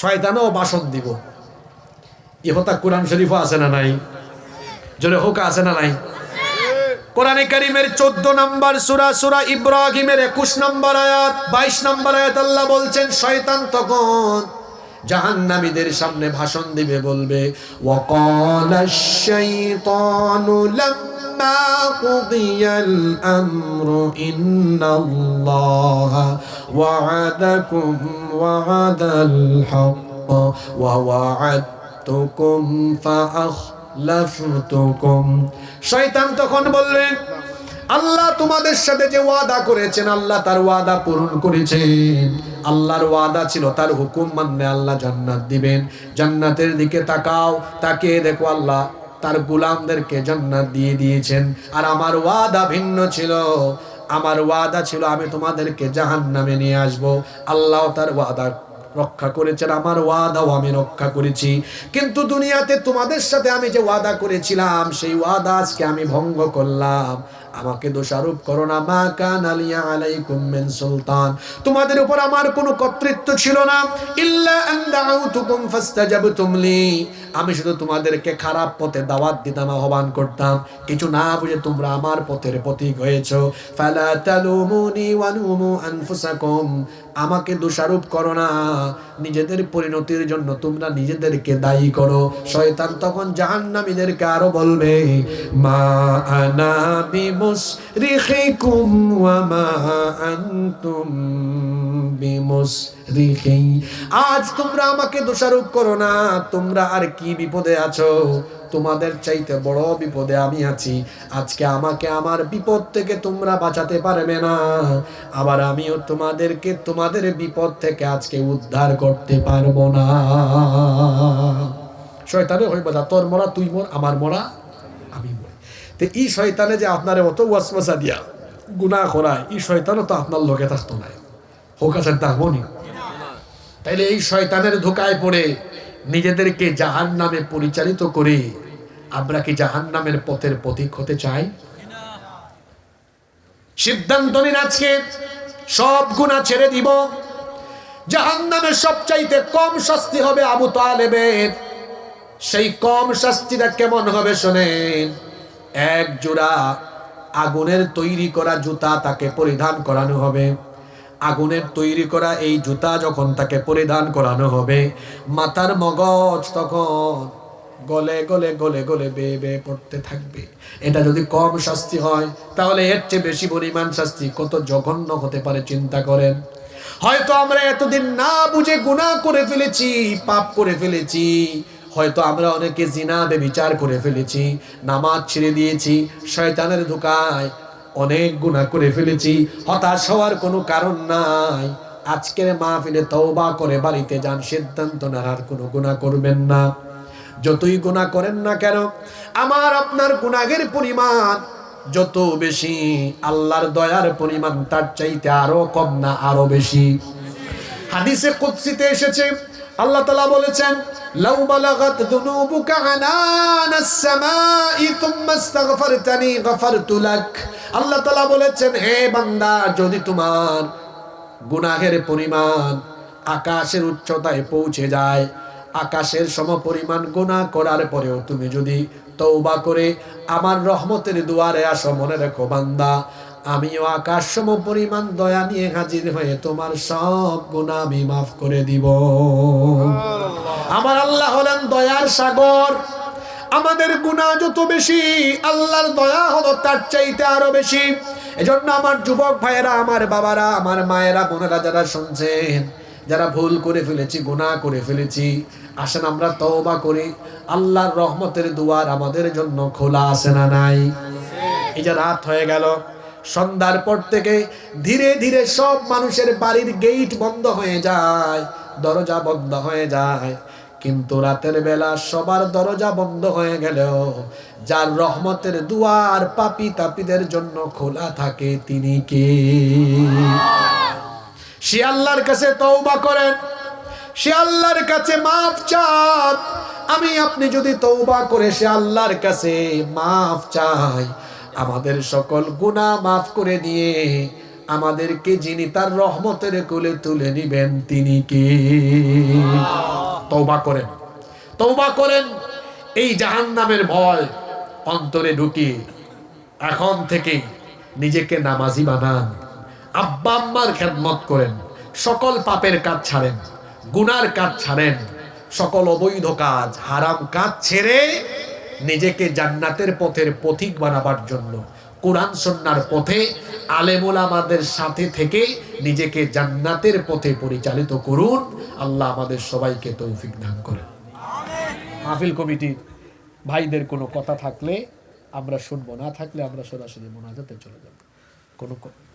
শয়তানও বাসন দিব। এ কথা কোরআন শরীফও আছে না নাই? জোরে হোক, আছে না নাই? কোরআনে কারীমের 14 নম্বর সূরা, সূরা ইব্রাহিমের 21 নম্বর আয়াত, 22 নম্বর আয়াত আল্লাহ বলছেন, শয়তান তখন জাহান্নামীদের সামনে ভাষণ দিবে, বলবে, ওয়াকালাশ শাইতানু লাম্মা কুদিয়াল আমরু ইন্নাল্লাহা ওয়া'আদাকুম ওয়া'আদাল হাক্ক ওয়া ওয়া'আদতুকুম ফাআখলাফতুকুম। শয়তান তখন বললেন, আল্লাহ তোমাদের সাথে যে ওয়াদা করেছেন, আল্লাহ তার ওয়াদা পূরণ করেছেন। আল্লাহর ওয়াদা ছিল তার হুকুম মানলে আল্লাহ জান্নাত দিবেন। জান্নাতের দিকে তাকাও, তাকিয়ে দেখো আল্লাহ তার গোলামদেরকে জান্নাত দিয়ে দিয়েছেন। আর আমার ওয়াদা ভিন্ন ছিল, আমার ওয়াদা ছিল আমি তোমাদেরকে জাহান্নামে নিয়ে আসব। আল্লাহ তার ওয়াদা রক্ষা করেছেন, আমার ওয়াদাও আমি রক্ষা করেছি। কিন্তু দুনিয়াতে তোমাদের সাথে আমি যে ওয়াদা করেছিলাম, সেই ওয়াদা আজকে আমি ভঙ্গ করলাম। আমাকে দোষারোপ করো না। মা কানা লিয়া আলাইকুম মিন সুলতান, তোমাদের উপর আমার কোনো কর্তৃত্ব ছিল না। ইল্লা আন দাউতুকুম ফাস্তাজাবতুম লি, আমি শুধু তোমাদেরকে খারাপ পথে দাওয়াত দিতাম, আহ্বান করতাম। কিছু না বুঝে তোমরা আমার পথের পথিক হয়েছো। ফালা তালুমুনি ওয়ালুমু আনফুসাকুম, আমাকে দোষারোপ করো না, নিজেদের পরিণতির জন্য তোমরা নিজেদেরকে দায়ী করো। শয়তান তখন জাহান্নামীদেরকে আরো বলবে, মা আনা বিমুসরিখিকুম ওয়া মা আনতুম বিমুসরিখি, আজ তোমরা আমাকে দোষারোপ করো না, তোমরা আর কি বিপদে আছো, তোমাদের চাইতে বড় বিপদে আমি আছি। আজকে আমাকে আমার বিপদ থেকে তোমরা বাঁচাতে পারবে না, আবার আমিও তোমাদেরকে তোমাদের বিপদ থেকে আজকে উদ্ধার করতে পারবো না। শয়তানে হইবা, তোর মরা তুই মর, আমার মরা আমি মর। তো এই শয়তানে যে আপনারে অত ওয়াসওয়াসা দিয়া গুনাহ করায়, এই শয়তানও তো আপনার লোকে থাকতো না, হোক আছেন থাকবো নি? তাইলে এই শয়তানের ধোকায় পড়ে নিজেদেরকে জাহান্নামে পরিচালিত করে আমরা কি জাহান্নামের পথের পথিক হতে চাই? সিদ্ধান্ত নিন, আজকে সব গুনাহ ছেড়ে দিব। জাহান্নামের সবচাইতে কম শাস্তি হবে আবু তালেবের। সেই কম শাস্তিটা কেমন হবে শোনেন। এক জোড়া আগুনের তৈরি করা জুতা তাকে পরিধান করানো হবে। আগুনের তৈরি করা এই জুতা যখন তাকে পরিধান করানো হবে, মাথার মগজ তখন গলে গলে গলে গলে বেয়ে বেয়ে পড়তে থাকবে। এটা যদি কম শাস্তি হয়, তাহলে এর চেয়ে বেশি পরিমাণ শাস্তি কত জঘন্য হতে পারে চিন্তা করেন। হয়তো আমরা এতদিন না বুঝে গুনাহ করে ফেলেছি, পাপ করে ফেলেছি। হয়তো আমরা অনেকে জিনা বেবিচার করে ফেলেছি, নামাজ ছেড়ে দিয়েছি, শয়তানের ধোঁকায় অনেক গুনাহ করে ফেলেছি। হতাশ হওয়ার কোনো কারণ নাই। আজকের মাহফিলে তওবা করে বাড়িতে যান, সিদ্ধান্ত নেন আর কোনো গুনাহ করবেন না। যতই গুনাহ করেন না কেন, আমার আপনার গুনাহের পরিমাণ যত বেশি, আল্লাহর দয়ার পরিমাণ তার চাইতে আরো কম না আরো বেশি। হাদিসে কুদসিতে এসেছে, আল্লাহ তাআলা বলেছেন লাউ বালাগাত যুনুবুকা আনানাস সামাই থুম্মা ইস্তাগফারতানি গফারতু লাক। আল্লাহ তাআলা বলেছেন, হে বান্দা, যদি তোমার গুনাহের পরিমাণ আকাশের উচ্চতায় পৌঁছে যায়, আকাশের সমপরিমাণ গুনাহ করার পরেও তুমি যদি তওবা করে আমার রহমতের দুয়ারে আসো, মনে রেখো বান্দা, আমিও আকাশ সমপরিমাণ দয়া নিয়ে হাজির হয়ে তোমার সব গুনাহ আমি মাফ করে দিব। আমার আল্লাহ হলেন দয়ার সাগর। আমাদের গুনাহ যত বেশি, আল্লাহর দয়া হলো তার চাইতে আরো বেশি। এজন্য আমার যুবক ভাইয়েরা, আমার বাবারা, আমার মায়েরা, বোনেরা যারা শুনছেন, যারা ভুল করে ফেলেছি, গুনাহ করে ফেলেছি, আসেন আমরা তওবা করি। আল্লাহর রহমতের দুয়ার আমাদের জন্য খোলা আছে না নাই? এই যে রাত হয়ে গেল, সন্ধ্যার পর থেকে ধীরে ধীরে সব মানুষের বাড়ির গেট বন্ধ হয়ে যায়, দরজা বন্ধ হয়ে যায়। কিন্তু রাতের বেলা সবার দরজা বন্ধ হয়ে গেলেও যার রহমতের দুয়ার পাপী তাপীদের জন্য খোলা থাকে, তিনি কে? সে আল্লাহর কাছে তওবা করেন, সে আল্লাহর কাছে মাফ চান। আমি আপনি যদি তওবা করে সে আল্লাহর কাছে মাফ চাই, আমাদের সকল গুনাহ মাফ করে দিয়ে আমাদেরকে যিনি তার রহমতের কোলে তুলে নিবেন, তিনি কে? তওবা করেন, তওবা করেন। এই জাহান্নামের ভয় অন্তরে ঢুকিয়ে এখন থেকে নিজেকে নামাজি বানান, আব্বা আম্মার খেদমত করেন, সকল পাপের কাজ ছাড়েন, গুনার কাজ ছাড়েন, সকল অবৈধ কাজ, হারাম কাজ ছেড়ে নিজেকে জান্নাতের পথের পথিক বানাবার জন্য কোরআন সুন্নাহর পথে আলেম ওলামাদের সাথে থেকে নিজেকে জান্নাতের পথে পরিচালিত করুন। আল্লাহ আমাদের সবাইকে তৌফিক দান করেন। মাহফিল কমিটির ভাইদের কোনো কথা থাকলে আমরা শুনবো, না থাকলে আমরা সরাসরি মোনাজাতে চলে যাব।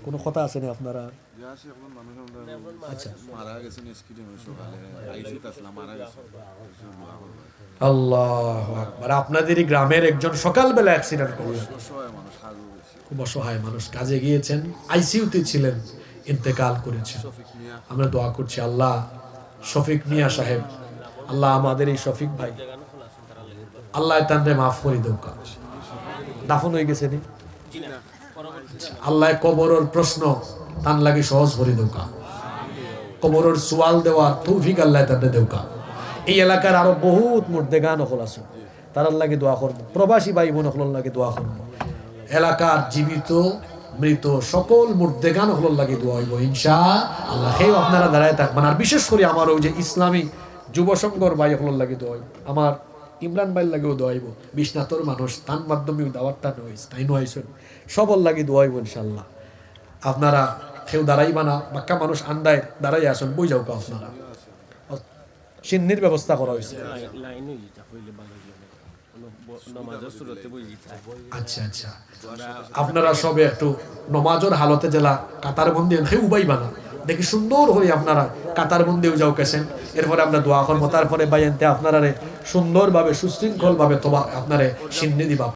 কোনো কথা আছে না আপনারা? আচ্ছা, আল্লাহু আকবার। আপনাদেরই গ্রামের একজন সকালবেলা অ্যাক্সিডেন্ট করলেন, খুব অসহায় মানুষ, কাজে গিয়েছেন, আইসিইউতে ছিলেন, ইন্তেকাল করেছেন। আমরা দোয়া করছি আল্লাহ শফিক মিয়া সাহেব, আল্লাহ আমাদের এই শফিক ভাই, আল্লাহ তানরে মাফ করে দৌকা। দাফন হয়ে গেছে নি? আল্লাহ কবরের প্রশ্ন তান লাগে সহজ করে দৌকা, কবরের সুয়াল দেওয়ার তৌফিক আল্লাহ তানরে দৌকা। এই এলাকার আরো বহুত মুর্দেগান হল আছে, তার লাগে দোয়া করবো, প্রবাসী ভাই বোন হল লাগে দোয়া করবো, এলাকার জীবিত মৃত সকল মুর্দেগান হল লাগে দোয়া হইব ইনশাআল্লাহ। সেই আপনারা দাঁড়ায় থাকবেন। আর বিশেষ করে আমার ওই যে ইসলামী যুব সংঘর ভাই হল লাগে দোয়া হইব, আমার ইমরান ভাইয়ের লাগেও দোয়া হইব, বিশ্বনাথর মানুষ তার মাধ্যমে দাওয়াতটা নয় তাই নয়ছেন, সবল লাগে দোয়া হইব ইনশাআল্লাহ। আপনারা কেউ দাঁড়াইবা না, বাক্কা মানুষ আন্দায় দাঁড়াই আসুন, বই যাও কা আপনারা, সিন্নির ব্যবস্থা করা হয়েছে। আচ্ছা আচ্ছা, আপনারা সবে একটু নমাজের হালতে জেলা কাতার বন্দি উবাইবা না, দেখি সুন্দর হয়ে আপনারা কাতার বন্দিও যাও কেছেন। এরপরে আমরা দোয়া করবো, তারপরে বাইনতে আপনারা সুন্দরভাবে সুশৃঙ্খল ভাবে তোমা আপনারে সিন্নি দিবা।